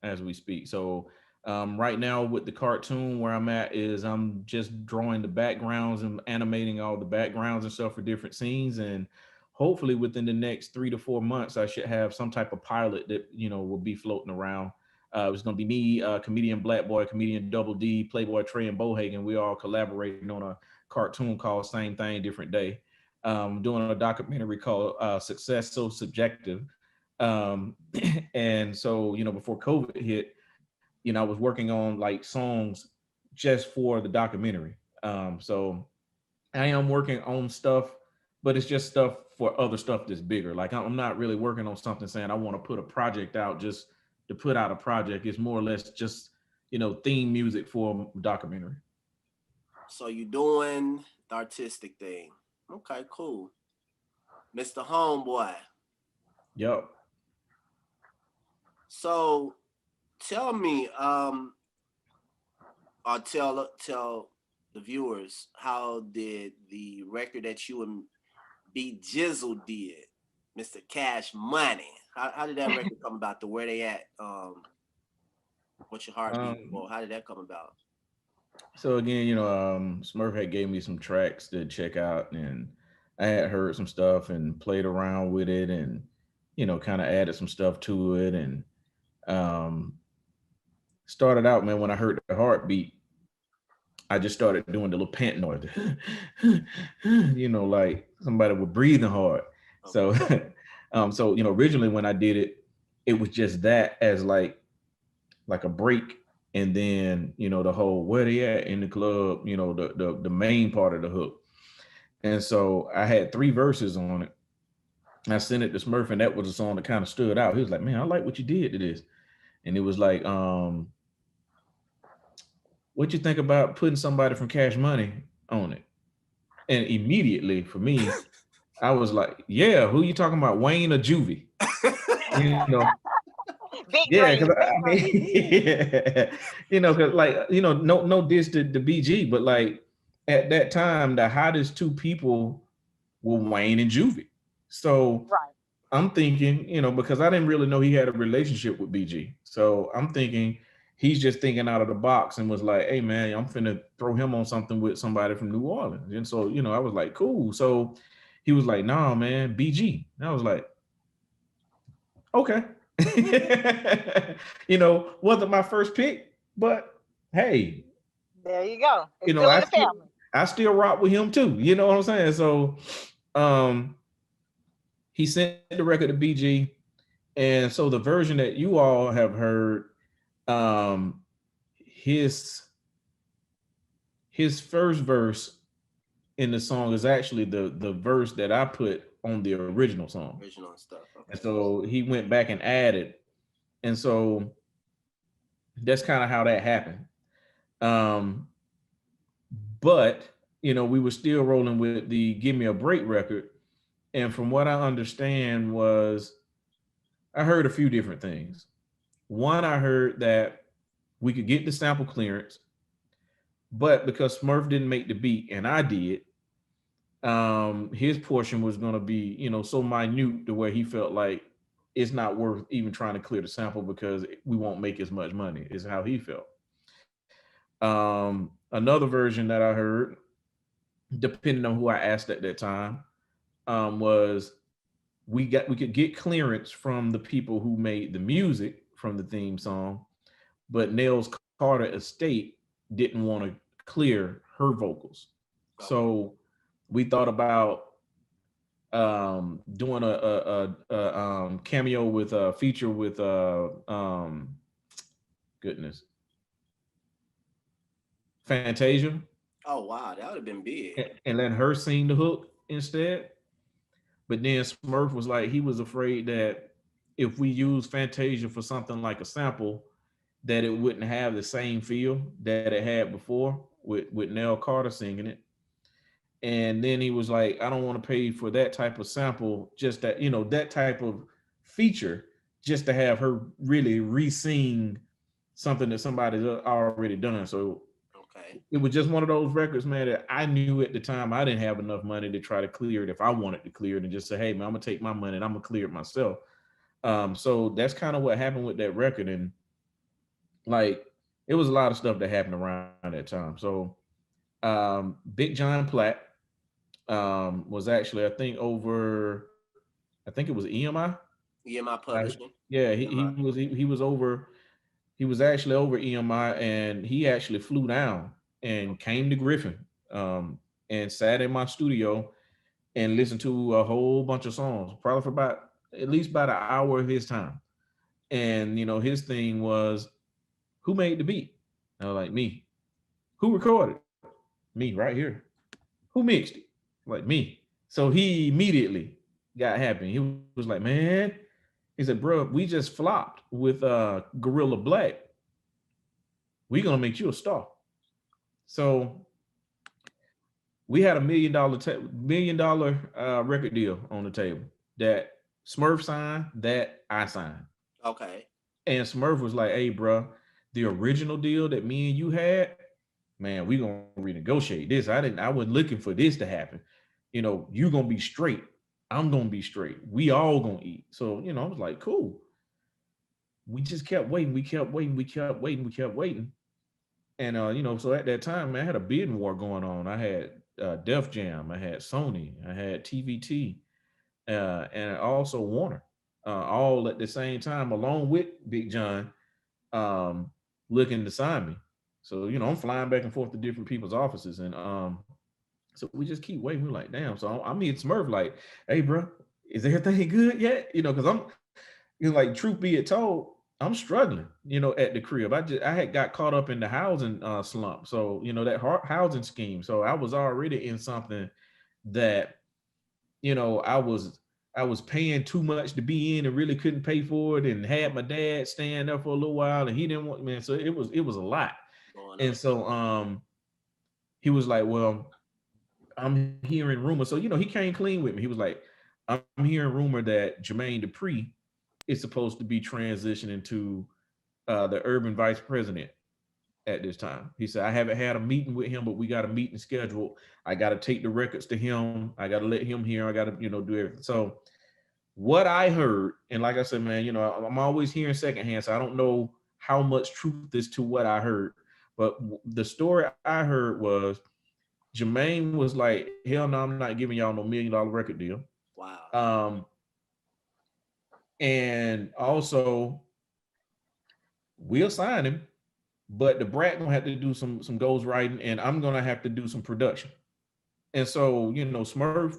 as we speak. So right now with the cartoon, where I'm at is I'm just drawing the backgrounds and animating all the backgrounds and stuff for different scenes, and hopefully within the next 3 to 4 months, I should have some type of pilot that will be floating around. It's going to be me, comedian Black Boy, comedian Double D, Playboy Trey, and Bohagen. We all collaborating on a cartoon called Same Thing, Different Day. Doing a documentary called Success So Subjective. Um, and so, before COVID hit, I was working on like songs just for the documentary. So I am working on stuff, but it's just stuff for other stuff that's bigger. Like I'm not really working on something saying I want to put a project out just to put out a project. It's more or less just, theme music for a documentary. So you doing the artistic thing. Okay, cool. Mr. Homebwoi. Yep. So tell me, or tell the viewers, how did the record that you and B Jizzle did, Mr. Cash Money, how did that record come about? To where they at? What's your heartbeat Um, for? How did that come about? So again, Smurf had gave me some tracks to check out, and I had heard some stuff and played around with it, and kind of added some stuff to it, and um, started out, man. When I heard the heartbeat, I just started doing the little pant noise, like somebody was breathing hard. So, Okay. originally when I did it, it was just that as like a break, and then the whole where they at in the club, the main part of the hook. And so I had 3 verses on it. I sent it to Smurf, and that was a song that kind of stood out. He was like, man, I like what you did to this. And it was like, what you think about putting somebody from Cash Money on it? And immediately for me, I was like, yeah, who you talking about, Wayne or Juvie? you know Big Yeah, because dreams, big I mean, dreams. because like no diss to BG, but like at that time, the hottest 2 people were Wayne and Juvie. So Right. I'm thinking, because I didn't really know he had a relationship with BG, so I'm thinking he's just thinking out of the box and was like, "Hey man, I'm finna throw him on something with somebody from New Orleans." And so I was like, "Cool." So he was like, "Nah, man, BG." And I was like, okay. Wasn't my first pick, but hey, There you go. It's you know, still in I the still family. I still rock with him too. You know what I'm saying? So um he sent the record to BG. And so the version that you all have heard, um his his first verse in the song is actually the verse that I put on the original song. Original stuff. And Okay. so he went back and added. And so that's kind of how that happened. Um, but we were still rolling with the Give Me a Break record. And from what I understand was I heard a few different things. One, I heard that we could get the sample clearance, but because Smurf didn't make the beat and I did, his portion was going to be, so minute to where he felt like it's not worth even trying to clear the sample because we won't make as much money, is how he felt. Another version that I heard, depending on who I asked at that time, was we could get clearance from the people who made the music from the theme song, but Nels Carter estate didn't want to clear her vocals. Okay. So we thought about doing a cameo with a feature with goodness, Fantasia, Oh wow, that would have been big. and let her sing the hook instead. But then Smurf was like, he was afraid that if we use Fantasia for something like a sample, that it wouldn't have the same feel that it had before with Nell Carter singing it. And then he was like, I don't want to pay for that type of sample, just that, that type of feature, just to have her really re-sing something that somebody's already done. So Okay. it was just one of those records, man, that I knew at the time I didn't have enough money to try to clear it if I wanted to clear it and just say, hey, man, I'm going to take my money and I'm going to clear it myself. So that's kind of what happened with that record. And like, it was a lot of stuff that happened around that time. So Big John Platt was actually, I think it was EMI. EMI Like, Publishing. yeah, EMI. he was over. He was actually over EMI, and he actually flew down and came to Griffin, and sat in my studio and listened to a whole bunch of songs, probably for about at least about an hour of his time. And his thing was, who made the beat? I was like, me. Who recorded? Me, right here. Who mixed it? Like, me. So he immediately got happy. He was like, man, he said, bro, we just flopped with Gorilla Black. We gonna make you a star. So we had $1 million record deal on the table that Smurf signed, that I signed. Okay. And Smurf was like, hey, bro, the original deal that me and you had, man, we gonna renegotiate this. I wasn't looking for this to happen. You gonna be straight. I'm gonna be straight. We all gonna eat. So, I was like, cool. We just kept waiting. We kept waiting. We kept waiting. We kept waiting. And so at that time, man, I had a bidding war going on. I had Def Jam, I had Sony, I had TVT, and also Warner, all at the same time, along with Big John, looking to sign me. So I'm flying back and forth to different people's offices, and so we just keep waiting. We're like, damn. So I'm meeting Smurf, like, hey, bro, is everything good yet? Because like, truth be it told, I'm struggling, at the crib. I had got caught up in the housing slump. So, that housing scheme. So I was already in something that, I was paying too much to be in and really couldn't pay for it, and had my dad staying there for a little while, and he didn't want, man. So it was a lot. Going And on. so he was like, well, I'm hearing rumors. So, he came clean with me. He was like, I'm hearing rumor that Jermaine Dupri is supposed to be transitioning to the urban vice president at this time. He said, I haven't had a meeting with him, but we got a meeting scheduled. I got to take the records to him. I got to let him hear. I got to, do everything. So what I heard, and like I said, man, I'm always hearing secondhand, so I don't know how much truth is to what I heard. But the story I heard was Jermaine was like, hell no, I'm not giving y'all no $1 million record deal. Wow. And also, we'll sign him, but the brat gonna have to do some ghostwriting, and I'm gonna have to do some production. And so, Smurf,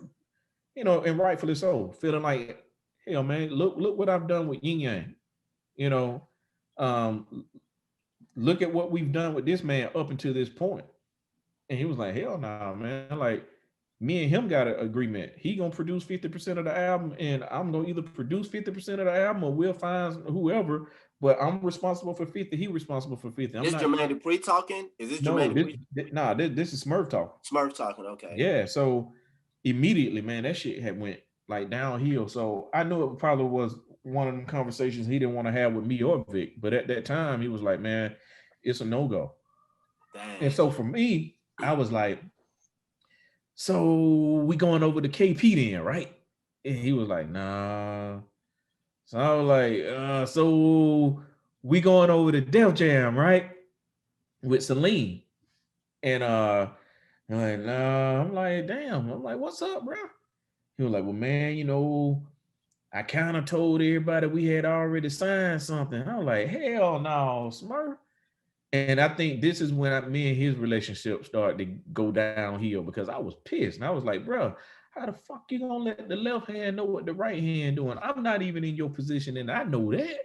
and rightfully so, feeling like, hell, man, look what I've done with Yin Yang. You know, um, look at what we've done with this man up until this point. And he was like, hell no, nah, man. Like, me and him got an agreement. He gonna produce 50% of the album, and I'm gonna either produce 50% of the album, or we'll find whoever. But I'm responsible for 50. He responsible for 50. I'm This not. Jermaine Dupri talking? Is this No, Jermaine Dupri? this is Smurf talk. Smurf talking. Okay. Yeah. So immediately, man, that shit had went like downhill. So I knew it probably was one of them conversations he didn't want to have with me or Vic. But at that time, he was like, man, it's a no go. And Dang. so for me, I was like, so we going over to KP then, right? And he was like, nah. So I was like, so we going over to Def Jam, right? With Celine. And I'm like, nah. I'm like, damn. I'm like, what's up, bro? He was like, well, man, I kind of told everybody we had already signed something. I was like, hell no, Smurf. And I think this is when me and his relationship started to go downhill, because I was pissed. And I was like, bro, how the fuck you gonna let the left hand know what the right hand doing? I'm not even in your position, and I know that.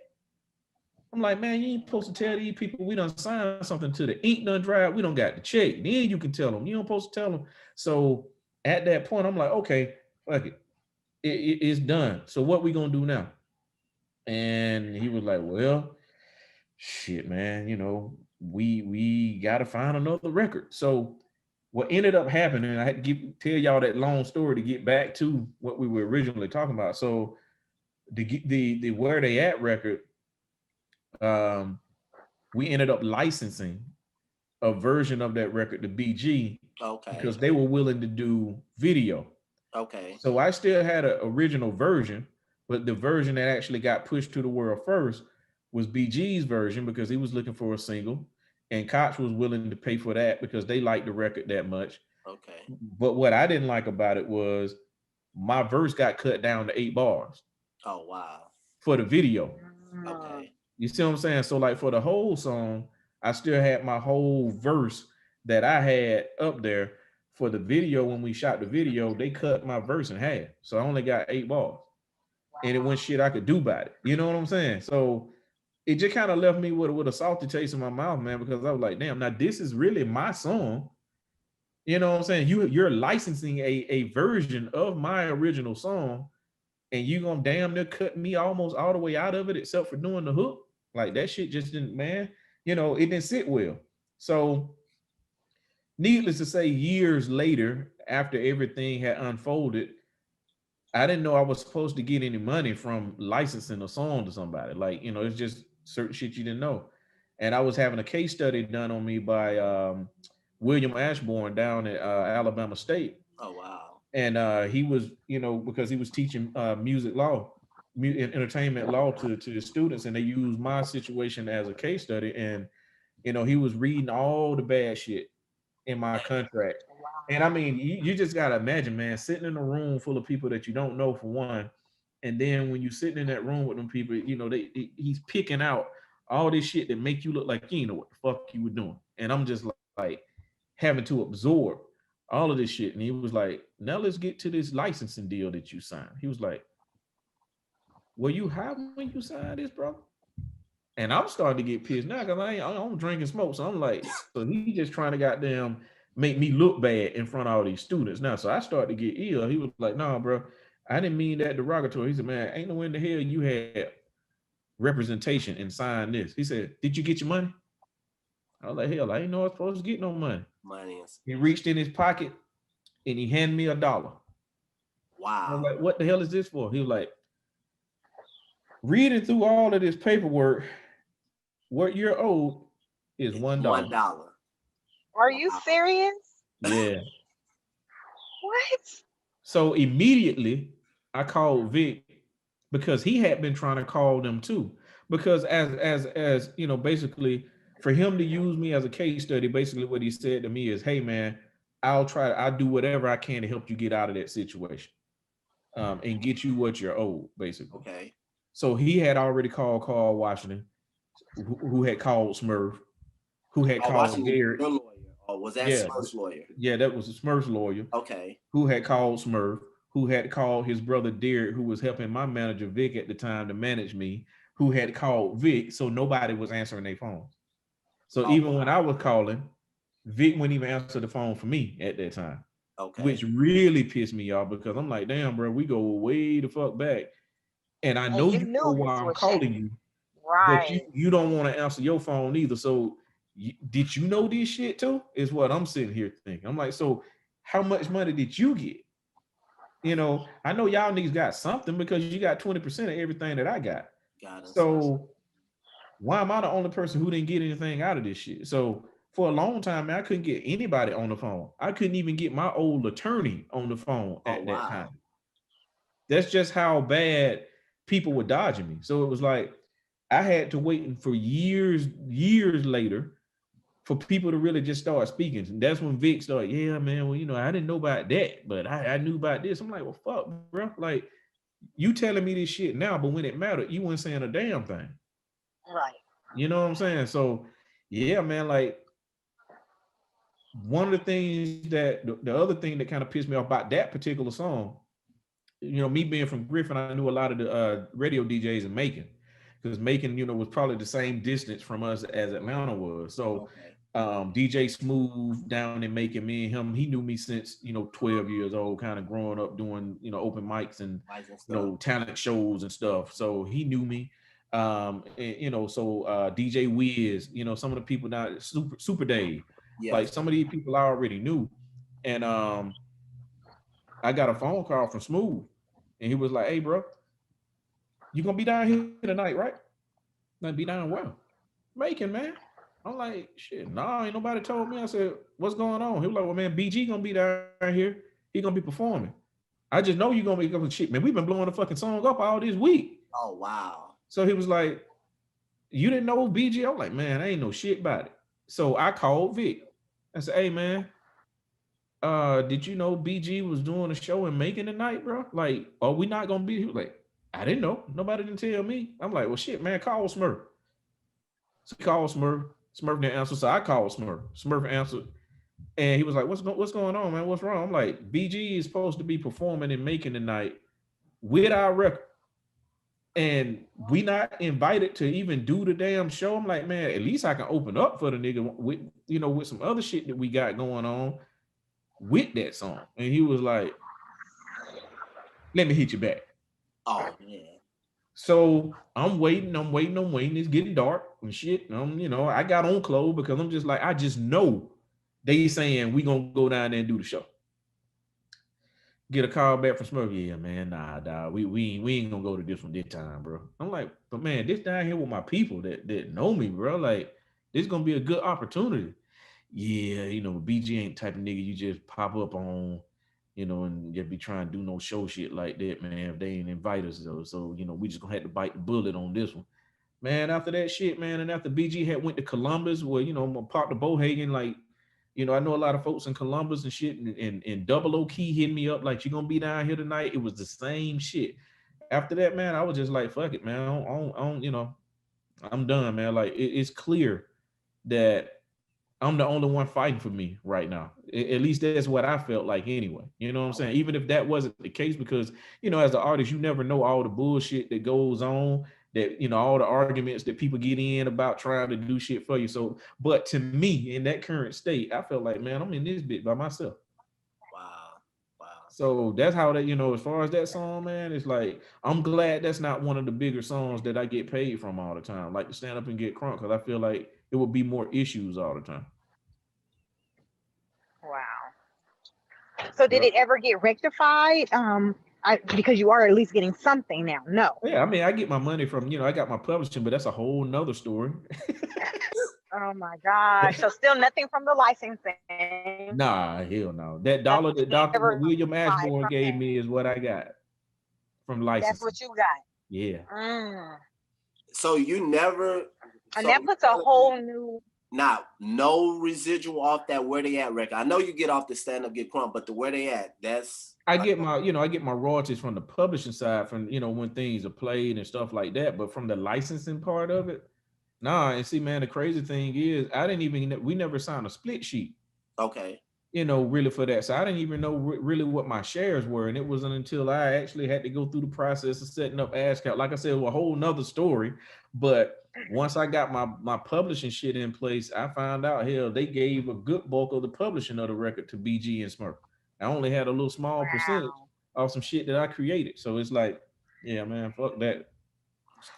I'm like, man, you ain't supposed to tell these people we done signed something to the ink done dried. We don't got the check. Then you can tell them. You don't supposed to tell them. So at that point, I'm like, okay, fuck it. It's done. So what we gonna do now? And he was like, well, shit, man, we got to find another record. So what ended up happening, I had to tell y'all that long story to get back to what we were originally talking about. So the Where They At record, um, we ended up licensing a version of that record to BG Okay. because they were willing to do video. Okay. So I still had an original version, but the version that actually got pushed to the world first was BG's version because he was looking for a single, and Koch was willing to pay for that because they liked the record that much. Okay. But what I didn't like about it was my verse got cut down to 8 bars Oh wow. for the video. Mm. Okay. You see what I'm saying? So like for the whole song, I still had my whole verse that I had up there. For the video, when we shot the video, they cut my verse in half. So I only got 8 bars. And it went shit I could do about it. You know what I'm saying? So it just kind of left me with a salty taste in my mouth, man, because I was like, damn, now this is really my song. You know what I'm saying? You're licensing a version of my original song, and you gonna damn near cut me almost all the way out of it, except for doing the hook. Like that shit just didn't, man. It didn't sit well. So, needless to say, years later, after everything had unfolded, I didn't know I was supposed to get any money from licensing a song to somebody. Like, it's just certain shit you didn't know. And I was having a case study done on me by William Ashbourne down at Alabama State. Oh wow. And he was, because he was teaching music law, entertainment law to the students, and they used my situation as a case study. And he was reading all the bad shit in my contract. And I mean, you just gotta imagine, man, sitting in a room full of people that you don't know for one, and then when you're sitting in that room with them people, he's picking out all this shit that make you look like you know what the fuck you were doing. And I'm just like having to absorb all of this shit. And he was like, now let's get to this licensing deal that you signed. He was like, were you high when you signed this, bro? And I'm starting to get pissed now because I don't drink and smoke. So I'm like, so he just trying to goddamn make me look bad in front of all these students now. So I started to get ill. He was like, nah, bro, I didn't mean that derogatory. He said, man, ain't no in the hell you had representation and signed this. He said, did you get your money? I was like, hell, I ain't know I was supposed to get no money. Money is He reached in his pocket and he handed me $1. I was wow. like, what the hell is this for? He was like, reading through all of this paperwork, what you're owed is It's $1. $1. Are you Wow. serious? Yeah. What? So immediately I called Vic because he had been trying to call them too. Because as basically for him to use me as a case study, basically what he said to me is, hey man, I'll do whatever I can to help you get out of that situation. And get you what you're owed, basically. Okay. So he had already called Carl Washington, who had called Smurf, who had Oh, called Washington, Garrett. your lawyer. Oh, was that Yeah, Smurf's lawyer? yeah, that was Smurf's lawyer, Okay. who had called Smurf, who had called his brother Derek, who was helping my manager Vic at the time to manage me, who had called Vic, so nobody was answering their phones. So Oh, even when I was calling, Vic wouldn't even answer the phone for me at that time, okay. which really pissed me off because I'm like, damn, bro, we go way the fuck back. And I And know you you know knew why this I'm was calling shady. you, but you Right. you don't want to answer your phone either. So did you know this shit too? Is what I'm sitting here thinking. I'm like, so how much money did you get? I know y'all niggas got something because you got 20% of everything that I got. Got us. So why am I the only person who didn't get anything out of this shit? So for a long time, man, I couldn't get anybody on the phone. I couldn't even get my old attorney on the phone Oh at that wow. time. That's just how bad people were dodging me. So it was like I had to wait for years later for people to really just start speaking. And that's when Vic started, yeah, man, well, I didn't know about that, but I knew about this. I'm like, well, fuck, bro. Like, you telling me this shit now, but when it mattered, you weren't saying a damn thing. Right. You know what I'm saying? So, yeah, man, like, one of the things that the other thing that kind of pissed me off about that particular song, me being from Griffin, I knew a lot of the radio DJs in Macon because Macon, was probably the same distance from us as Atlanta was. So Okay. DJ Smooth down in Macon, me and him, he knew me since 12 years old, kind of growing up doing open mics and License stuff. talent shows and stuff. So he knew me. So DJ Wiz, some of the people now, Super Dave, like Yes. some of these people I already knew. And I got a phone call from Smooth, and he was like, "Hey, bro, You gonna be down here tonight, right? Like, be down well. Making, man. I'm like, shit, nah, ain't nobody told me. I said, what's going on? He was like, well, man, BG gonna be down here. He gonna be performing. I just know you gonna be going shit, man. We've been blowing the fucking song up all this week. Oh wow. So he was like, you didn't know BG? I'm like, man, I ain't no shit about it. So I called Vic. I said, hey man, did you know BG was doing a show in Macon tonight, bro? Like, are we not gonna be? He was like, I didn't know. Nobody didn't tell me. I'm like, well, shit, man, call Smurf. So he called Smurf. Smurf didn't answer. So I called Smurf. Smurf answered. And he was like, what's going on, man? What's wrong? I'm like, BG is supposed to be performing in Macon tonight with our record. And we not invited to even do the damn show. I'm like, man, at least I can open up for the nigga with, with some other shit that we got going on with that song. And he was like, let me hit you back. Oh man. So I'm waiting. It's getting dark and shit. I got on clothes because I'm just like, I just know they saying we gonna go down there and do the show. Get a call back from Smurf. Yeah, man, nah, dog. We ain't gonna go to this one this time, bro. I'm like, but man, this down here with my people that know me, bro. Like, this is gonna be a good opportunity. Yeah, BG ain't the type of nigga you just pop up on, and just be trying to do no show shit like that, man. If they ain't invite us though. So, we just gonna have to bite the bullet on this one. Man, after that shit, man, and after BG had went to Columbus, where parked the Bohagen, like, I know a lot of folks in Columbus and shit, and Double O Key hit me up like, you gonna be down here tonight? It was the same shit. After that, man, I was just like, fuck it, man. I'm done, man. Like, it's clear that I'm the only one fighting for me right now. At least that's what I felt like anyway. You know what I'm saying? Even if that wasn't the case, because, as an artist, you never know all the bullshit that goes on, that, all the arguments that people get in about trying to do shit for you. So, but to me, in that current state, I felt like, man, I'm in this bit by myself. Wow. Wow. So that's how that, as far as that song, man, it's like, I'm glad that's not one of the bigger songs that I get paid from all the time, like to Stand Up and Get Crunk, because I feel like it would be more issues all the time. Wow. So did Yep. it ever get rectified? Because you are at least getting something now. No. Yeah, I mean, I get my money from, I got my publishing, but that's a whole nother story. Oh my gosh. So still nothing from the licensing. Nah, hell no. That dollar that Nothing Dr. ever William rectified Ashburn from gave that. me is what I got from That's licensing. what you got. Yeah. So you never. And So that puts a whole new. now no residual off that Where They At record. I know you get off the Stand Up Get Crunk, but the Where They At, that's. I get my royalties from the publishing side from, when things are played and stuff like that. But from the licensing part of it, nah. And see, man, the crazy thing is we never signed a split sheet. Okay. Really for that. So I didn't even know really what my shares were. And it wasn't until I actually had to go through the process of setting up ASCAP. Like I said, it was a whole nother story. But once I got my publishing shit in place, I found out, hell, they gave a good bulk of the publishing of the record to BG and Smurf. I only had a little small percentage Wow. of some shit that I created. So it's like, yeah, man, fuck that.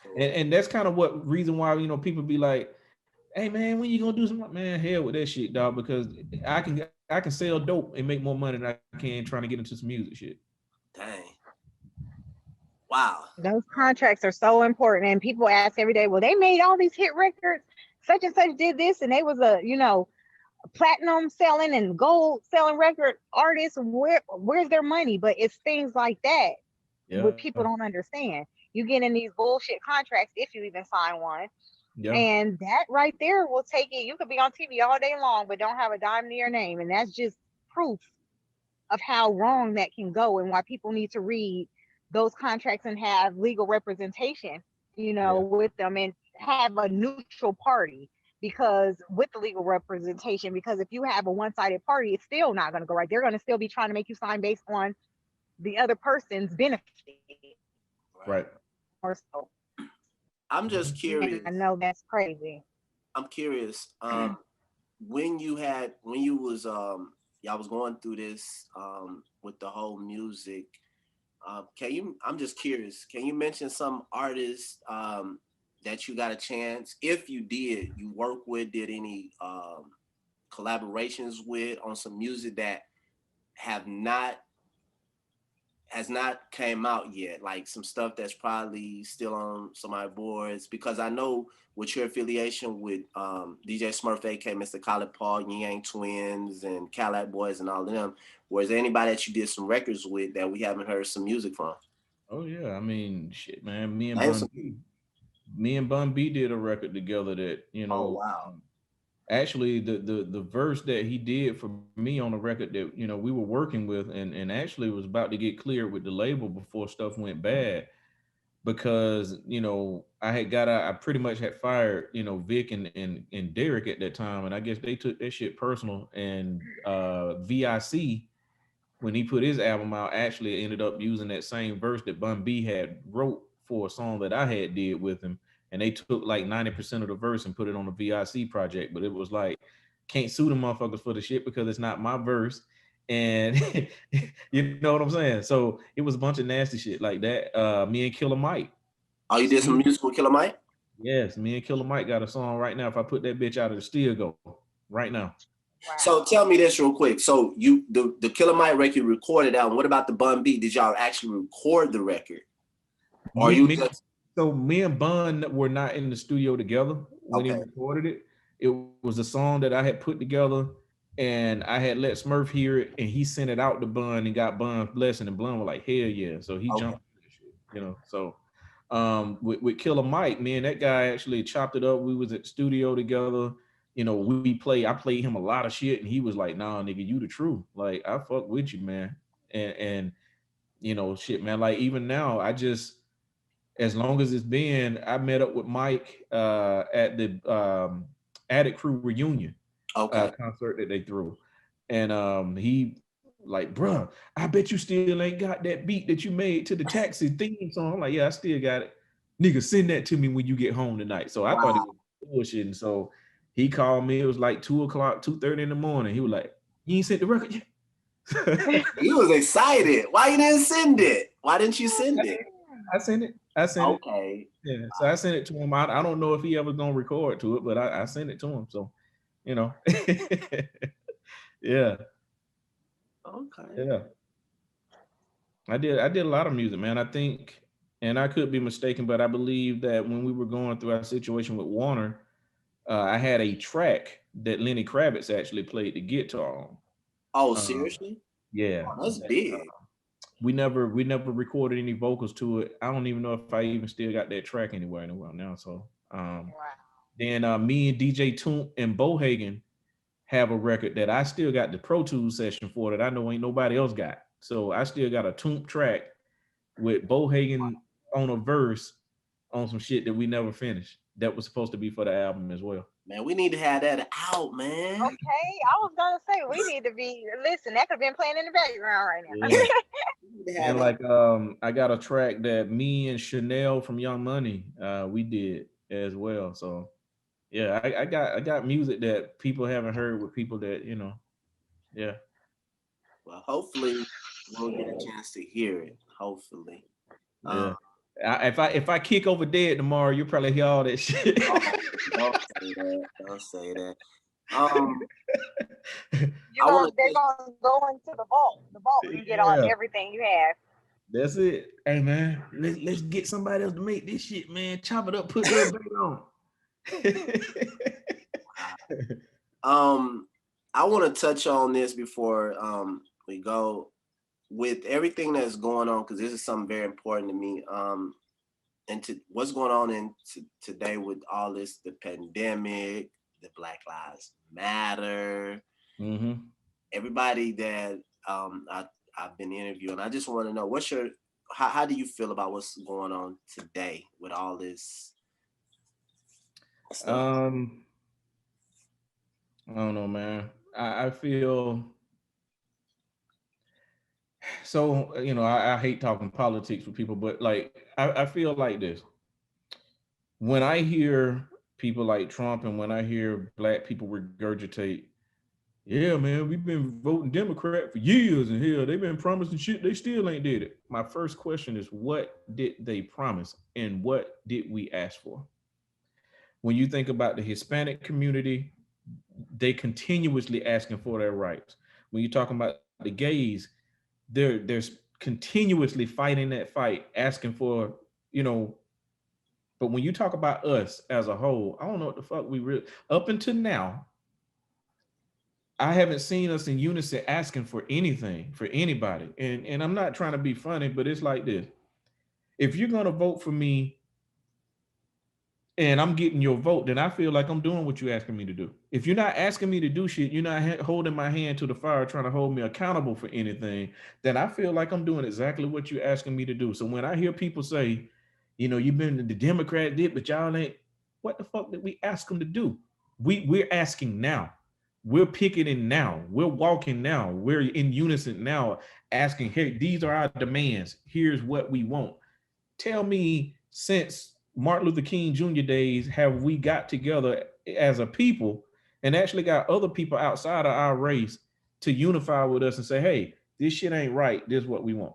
Cool. And that's kind of what reason why, people be like, hey man, when you gonna do something? Man, hell with that shit, dog, because I can sell dope and make more money than I can trying to get into some music shit. Dang. Wow. Those contracts are so important. And people ask every day, well, they made all these hit records. Such and such did this, and they was platinum selling and gold selling record artists. Where's their money? But it's things like that Yeah. what people don't understand. You get in these bullshit contracts if you even sign one. Yeah. And that right there will take it. You could be on TV all day long, but don't have a dime to your name. And that's just proof of how wrong that can go and why people need to read those contracts and have legal representation, Yeah. with them and have a neutral party because with the legal representation, because if you have a one-sided party, it's still not going to go right. They're going to still be trying to make you sign based on the other person's benefit Right. or so. I'm just curious. I know that's crazy. I'm curious. When you was y'all was going through this with the whole music, I'm just curious, can you mention some artists that you got a chance, if you did, you work with, did any collaborations with on some music that have not has not came out yet, like some stuff that's probably still on some of my boards, because I know with your affiliation with DJ Smurf, aka Mr. Collipark, Yang Twins, and Cadillac Boys, and all of them, was there anybody that you did some records with that we haven't heard some music from? Oh yeah, I mean, shit, man. Name some. Me and Bun B did a record together that Oh wow. actually the verse that he did for me on the record that we were working with, and actually was about to get cleared with the label before stuff went bad, because I pretty much had fired Vic and Derek at that time, and I guess they took that shit personal. And VIC, when he put his album out, actually ended up using that same verse that Bun B had wrote for a song that I had did with him, and they took like 90% of the verse and put it on the VIC project. But it was like, can't sue the motherfuckers for the shit because it's not my verse, and you know what I'm saying. So it was a bunch of nasty shit like that. Me and Killer Mike. Oh, you did some music with Killer Mike? Yes, me and Killer Mike got a song right now. If I put that bitch out, it'll still go right now. Wow. So tell me this real quick. So you the Killer Mike record recorded out. And what about the Bun B? Did y'all actually record the record? Or So me and Bun were not in the studio together when he recorded it. It was a song that I had put together, and I had let Smurf hear it, and he sent it out to Bun and got Bun's blessing, and Bun was like, hell yeah. So he jumped into this shit, So with Killer Mike, me and that guy actually chopped it up. We was at the studio together. I played him a lot of shit, and he was like, nah, nigga, you the truth. Like, I fuck with you, man. And shit, man. Like, even now, as long as it's been, I met up with Mike at the Attic Crew reunion concert that they threw. And he like, bruh, I bet you still ain't got that beat that you made to the Taxi theme song. I'm like, yeah, I still got it. Nigga, send that to me when you get home tonight. So I thought it was bullshitting. So he called me. It was like 2:00, 2:30 in the morning. He was like, you ain't sent the record yet? He was excited. Why you didn't send it? Why didn't you send it? I sent it. Okay. Yeah. So I sent it to him. I don't know if he ever gonna record to it, but I sent it to him. So, yeah. Okay. Yeah. I did a lot of music, man. I think, and I could be mistaken, but I believe that when we were going through our situation with Warner, I had a track that Lenny Kravitz actually played the guitar on. Oh, seriously? Yeah. Oh, that's big. We never recorded any vocals to it. I don't even know if I even still got that track anywhere now. So then me and DJ Toomp and Bohagen have a record that I still got the Pro Tools session for that I know ain't nobody else got. So I still got a Toomp track with Bohagen on a verse on some shit that we never finished. That was supposed to be for the album as well. Man, we need to have that out, man. Okay, I was gonna say we need to be listen. That could have been playing in the background right now. Yeah. And like I got a track that me and Chanel from Young Money we did as well. So yeah, I got music that people haven't heard with people that yeah. Well, hopefully we'll get a chance to hear it. Hopefully. Yeah. If I kick over dead tomorrow, you'll probably hear all that shit. Don't say that. Don't say that. They're gonna go into the vault and get everything you have. That's it. Hey man, let's get somebody else to make this shit, man. Chop it up, put it back on. I want to touch on this before we go. With everything that's going on, because this is something very important to me. And to what's going on today with all this, the pandemic, the Black Lives Matter, everybody that I've been interviewing. I just want to know how do you feel about what's going on today with all this stuff? I don't know, man. I feel so, I hate talking politics with people, but like I feel like this. When I hear people like Trump and when I hear black people regurgitate, yeah, man, we've been voting Democrat for years and hell, they've been promising shit, they still ain't did it. My first question is, what did they promise and what did we ask for? When you think about the Hispanic community, they continuously asking for their rights. When you're talking about the gays, there's continuously fighting that fight, asking for, you know, but when you talk about us as a whole, I don't know what the fuck we really, up until now, I haven't seen us in unison asking for anything for anybody. And I'm not trying to be funny, but it's like this. If you're gonna vote for me and I'm getting your vote, then I feel like I'm doing what you're asking me to do. If you're not asking me to do shit, you're not holding my hand to the fire, trying to hold me accountable for anything, then I feel like I'm doing exactly what you're asking me to do. So when I hear people say, you know, you've been the Democrat did, but y'all ain't, what the fuck did we ask them to do? We're asking now. We're picketing now. We're walking now. We're in unison now, asking, hey, these are our demands. Here's what we want. Tell me, since Martin Luther King Jr. days, have we got together as a people and actually got other people outside of our race to unify with us and say, hey, this shit ain't right. This is what we want.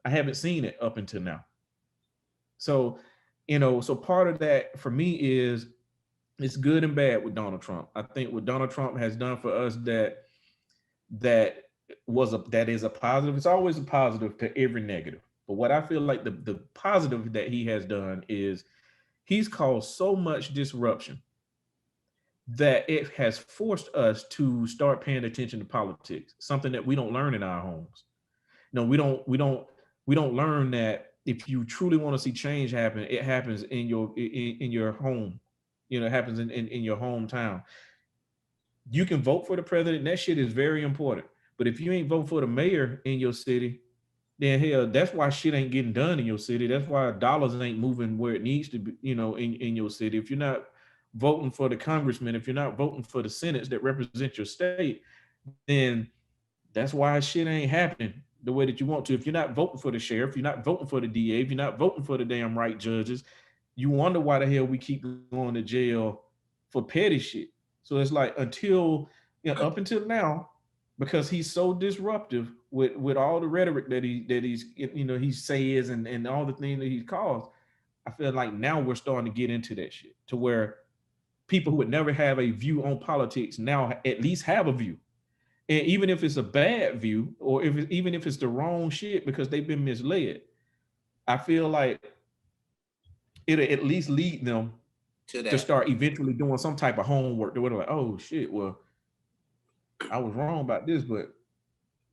I haven't seen it up until now. So, you know, so part of that for me is it's good and bad with Donald Trump. I think what Donald Trump has done for us that that is a positive. It's always a positive to every negative. But what I feel like the positive that he has done is he's caused so much disruption that it has forced us to start paying attention to politics, something that we don't learn in our homes. No, we don't learn that if you truly want to see change happen, it happens in your home. You know, it happens in your hometown. You can vote for the president. That shit is very important. But if you ain't vote for the mayor in your city, then hell, that's why shit ain't getting done in your city. That's why dollars ain't moving where it needs to be, you know, in your city. If you're not voting for the congressman, if you're not voting for the senates that represent your state, then that's why shit ain't happening the way that you want to. If you're not voting for the sheriff, you're not voting for the DA, if you're not voting for the damn right judges, you wonder why the hell we keep going to jail for petty shit. So it's like until, you know, up until now, because he's so disruptive with all the rhetoric that he's you know he says and all the things that he's caused, I feel like now we're starting to get into that shit to where people who would never have a view on politics now at least have a view. And even if it's a bad view or even if it's the wrong shit because they've been misled, I feel like it'll at least lead them to start eventually doing some type of homework. They're like, oh shit, well, I was wrong about this, but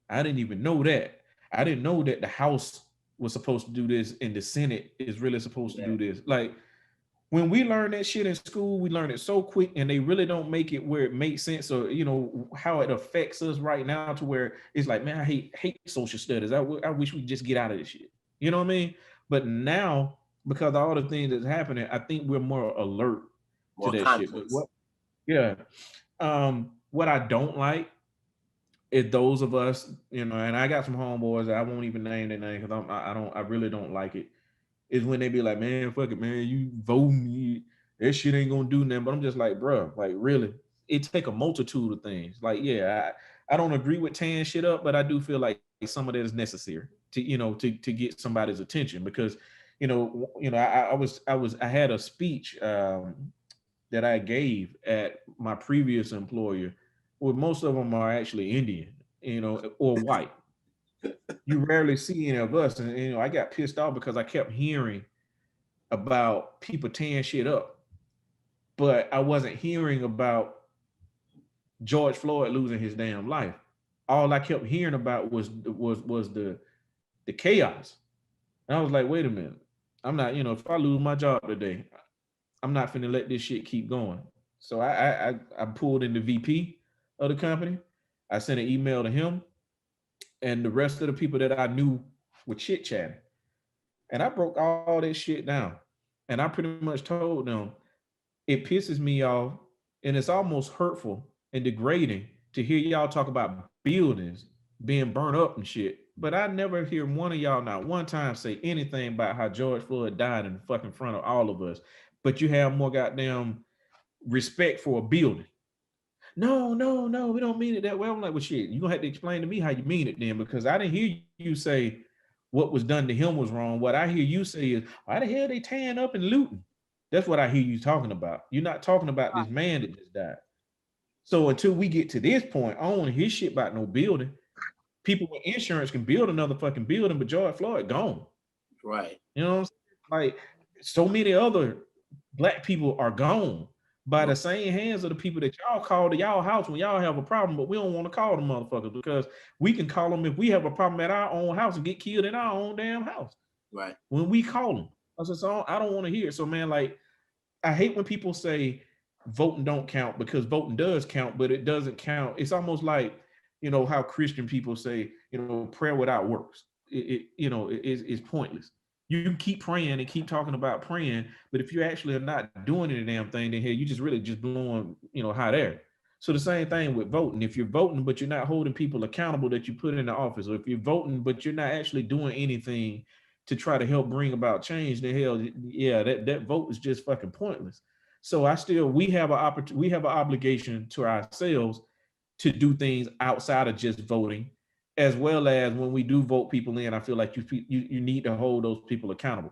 I didn't even know that. I didn't know that the House was supposed to do this and the Senate is really supposed to do this. Like when we learn that shit in school, we learn it so quick and they really don't make it where it makes sense or, you know, how it affects us right now to where it's like, man, I hate social studies. I wish we just get out of this shit. You know what I mean? But now, because of all the things that's happening, I think we're more alert to that shit. But yeah. What I don't like is those of us, you know, and I got some homeboys that I won't even name their name because I really don't like it. Is when they be like, man, fuck it, man, you vote me, that shit ain't gonna do nothing. But I'm just like, bro, like really, it take a multitude of things. Like, yeah, I don't agree with tearing shit up, but I do feel like some of that is necessary to, you know, to get somebody's attention because, I had a speech that I gave at my previous employer, where most of them are actually Indian, you know, or white. You rarely see any of us, and you know, I got pissed off because I kept hearing about people tearing shit up, but I wasn't hearing about George Floyd losing his damn life. All I kept hearing about was the chaos. And I was like, wait a minute, I'm not, you know, if I lose my job today, I'm not finna let this shit keep going. So I pulled in the VP of the company. I sent an email to him and the rest of the people that I knew were chit chatting. And I broke all that shit down. And I pretty much told them it pisses me off and it's almost hurtful and degrading to hear y'all talk about buildings being burnt up and shit. But I never hear one of y'all not one time say anything about how George Floyd died in fucking front of all of us. But you have more goddamn respect for a building. No, no, no, we don't mean it that way. I'm like, well, shit, you're gonna have to explain to me how you mean it then, because I didn't hear you say what was done to him was wrong. What I hear you say is, why the hell they tearing up and looting? That's what I hear you talking about. You're not talking about this man that just died. So until we get to this point, I don't want to hear shit about no building. people with insurance can build another fucking building, but George Floyd gone. Right. You know what I'm saying? Like, so many other black people are gone by the same hands of the people that y'all call to y'all house when y'all have a problem, but we don't want to call them motherfuckers because we can call them if we have a problem at our own house and get killed in our own damn house. Right. When we call them. I don't want to hear it. So, man, like, I hate when people say voting don't count, because voting does count, but it doesn't count. It's almost like, you know, how Christian people say, you know, prayer without works. It's pointless. You can keep praying and keep talking about praying, but if you actually are not doing any damn thing, then here you just really just blowing, you know, hot air. So the same thing with voting. If you're voting, but you're not holding people accountable that you put in the office, or if you're voting, but you're not actually doing anything to try to help bring about change, then hell, yeah, that vote is just fucking pointless. So we have an obligation to ourselves to do things outside of just voting, as well as when we do vote people in. I feel like you need to hold those people accountable.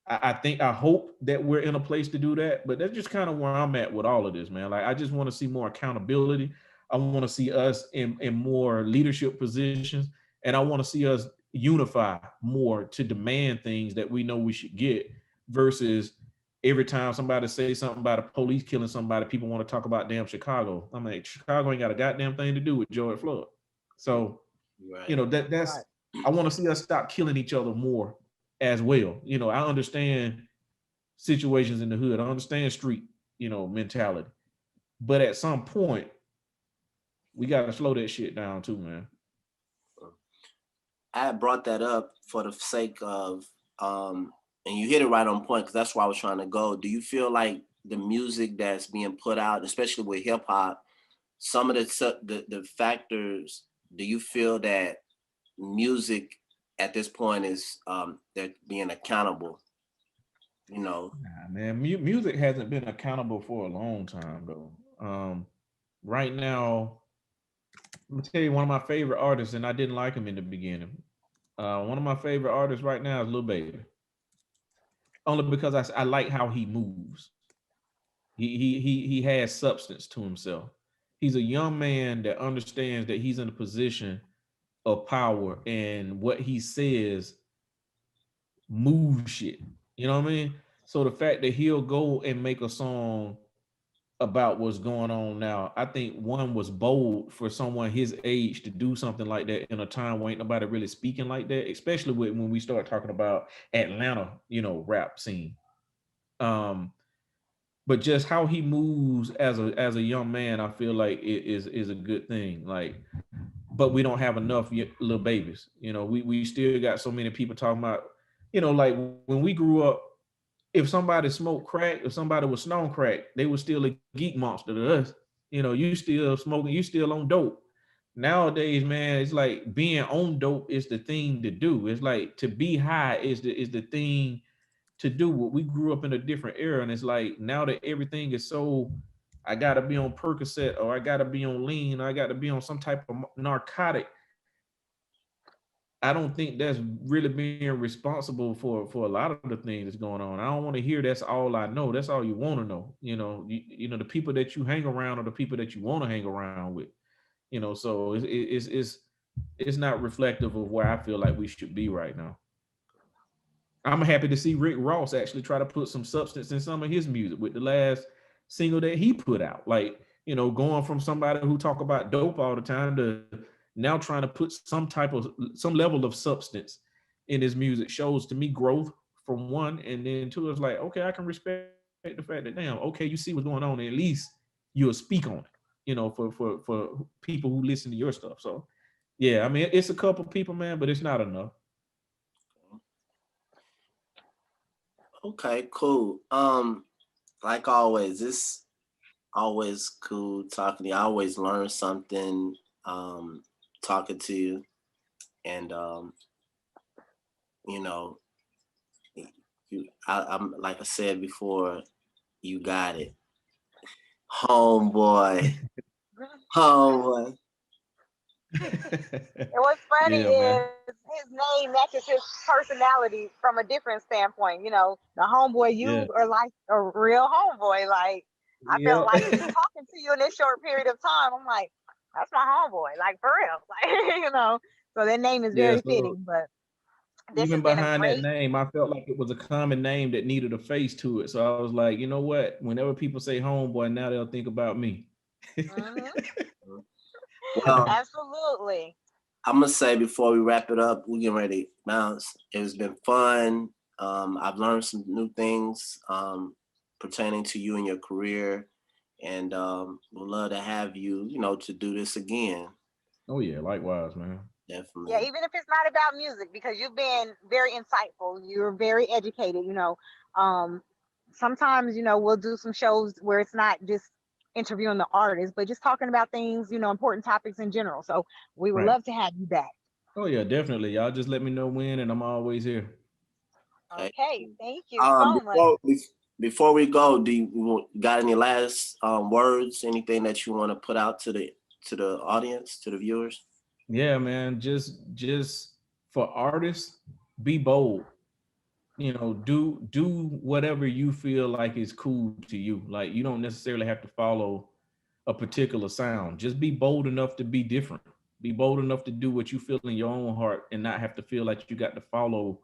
I hope that we're in a place to do that, but that's just kind of where I'm at with all of this, man. Like, I just want to see more accountability. I want to see us in more leadership positions, and I want to see us unify more to demand things that we know we should get, versus every time somebody says something about a police killing somebody, people want to talk about damn Chicago. I'm like, Chicago ain't got a goddamn thing to do with George Floyd. So, Right. you know, that's I want to see us stop killing each other more as well. You know, I understand situations in the hood. I understand street, you know, mentality. But at some point, we got to slow that shit down too, man. I brought that up for the sake of, and you hit it right on point, because that's where I was trying to go. Do you feel like the music that's being put out, especially with hip hop, some of the factors, do you feel that music at this point is they're being accountable? You know, Nah, man, music hasn't been accountable for a long time though. Right now, I'm gonna tell you one of my favorite artists, and I didn't like him in the beginning. One of my favorite artists right now is Lil Baby, only because I like how he moves. He has substance to himself. He's a young man that understands that he's in a position of power, and what he says moves shit. You know what I mean? So the fact that he'll go and make a song about what's going on now, I think one was bold for someone his age to do something like that in a time where ain't nobody really speaking like that, especially when we start talking about Atlanta, you know, rap scene. Um, but just how he moves as a young man, I feel like it is a good thing. Like, but we don't have enough little babies. You know, we still got so many people talking about, you know, like when we grew up, if somebody smoked crack, if somebody was snorting crack, they were still a geek monster to us. You know, you still smoking, you still on dope. Nowadays, man, it's like being on dope is the thing to do. It's like to be high is the thing to do. What we grew up in a different era, and it's like now that everything is so, I gotta be on Percocet, or I gotta be on lean, or I gotta be on some type of narcotic. I don't think that's really being responsible for a lot of the things that's going on. I don't want to hear that's all I know. That's all you want to know. You know the people that you hang around are the people that you want to hang around with. You know, so it's not reflective of where I feel like we should be right now. I'm happy to see Rick Ross actually try to put some substance in some of his music with the last single that he put out. Like, you know, going from somebody who talk about dope all the time to now trying to put some level of substance in his music shows to me growth, from one, and then two, it's like, okay, I can respect the fact that, damn, okay, you see what's going on, and at least you'll speak on it, you know, for people who listen to your stuff. So yeah, I mean, it's a couple people, man, but it's not enough. okay, cool. Like always, it's always cool talking to you. I always learn something talking to you, and you know, I'm like I said before, you got it, homeboy, homeboy. And what's funny Yeah, man. is his name matches his personality from a different standpoint. You know, the homeboy, Yeah. you are like a real homeboy. Like, I felt Yeah. like talking to you in this short period of time. I'm like, that's my homeboy, like for real. Like, you know. So that name is Yeah, very so fitting. But this even has been a behind that great. name, I felt like it was a common name that needed a face to it. So I was like, you know what? Whenever people say Homebwoi, now they'll think about me. Mhm. Well, Absolutely. I'm gonna say before we wrap it up, we getting ready to bounce. It has been fun. I've learned some new things pertaining to you and your career, and we'd love to have you, to do this again. Oh yeah, likewise, man. Yeah, Definitely. even if it's not about music, because you've been very insightful. You're very educated. Um, sometimes we'll do some shows where it's not just interviewing the artist, but just talking about things, important topics in general. So we would Right. love to have you back. Oh yeah, definitely. Y'all just let me know when, and I'm always here. Okay. Okay, thank you Um, so much. before before we go, do you got any last words? Anything that you want to put out to the audience, to the viewers? Yeah, man. Just for artists, be bold. Do whatever you feel like is cool to you. Like you don't necessarily have to follow a particular sound. Just be bold enough to be different. Be bold enough to do what you feel in your own heart and not have to feel like you got to follow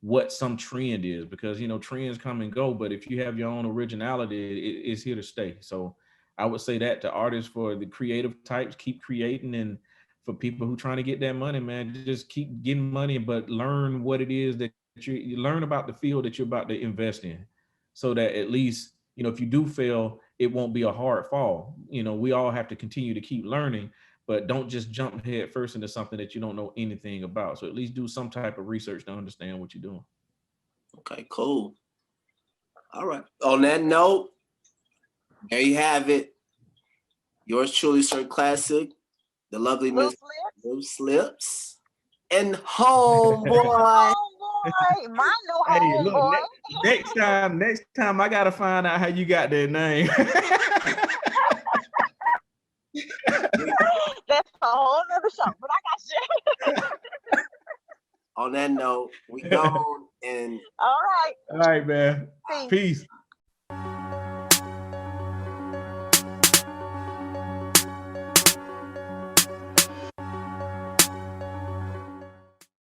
what some trend is, because trends come and go, but if you have your own originality, it's here to stay. So I would say that to artists, for the creative types, keep creating, and for people who trying to get that money, man, just keep getting money, but learn what it is that you learn about the field that you're about to invest in, so that at least if you do fail, it won't be a hard fall. We all have to continue to keep learning, but don't just jump head first into something that you don't know anything about. So at least do some type of research to understand what you're doing. Okay, cool. All right. On that note, there you have it. Yours truly, Sir Classic, the lovely Loose Miss lips. Loose Lips, and And Homebwoi. homeboy, my new Hey, look, homeboy. next time I gotta find out how you got that name. That's a whole other show, but I got you. On that note, we gone and All right. All right, man. Peace. Peace.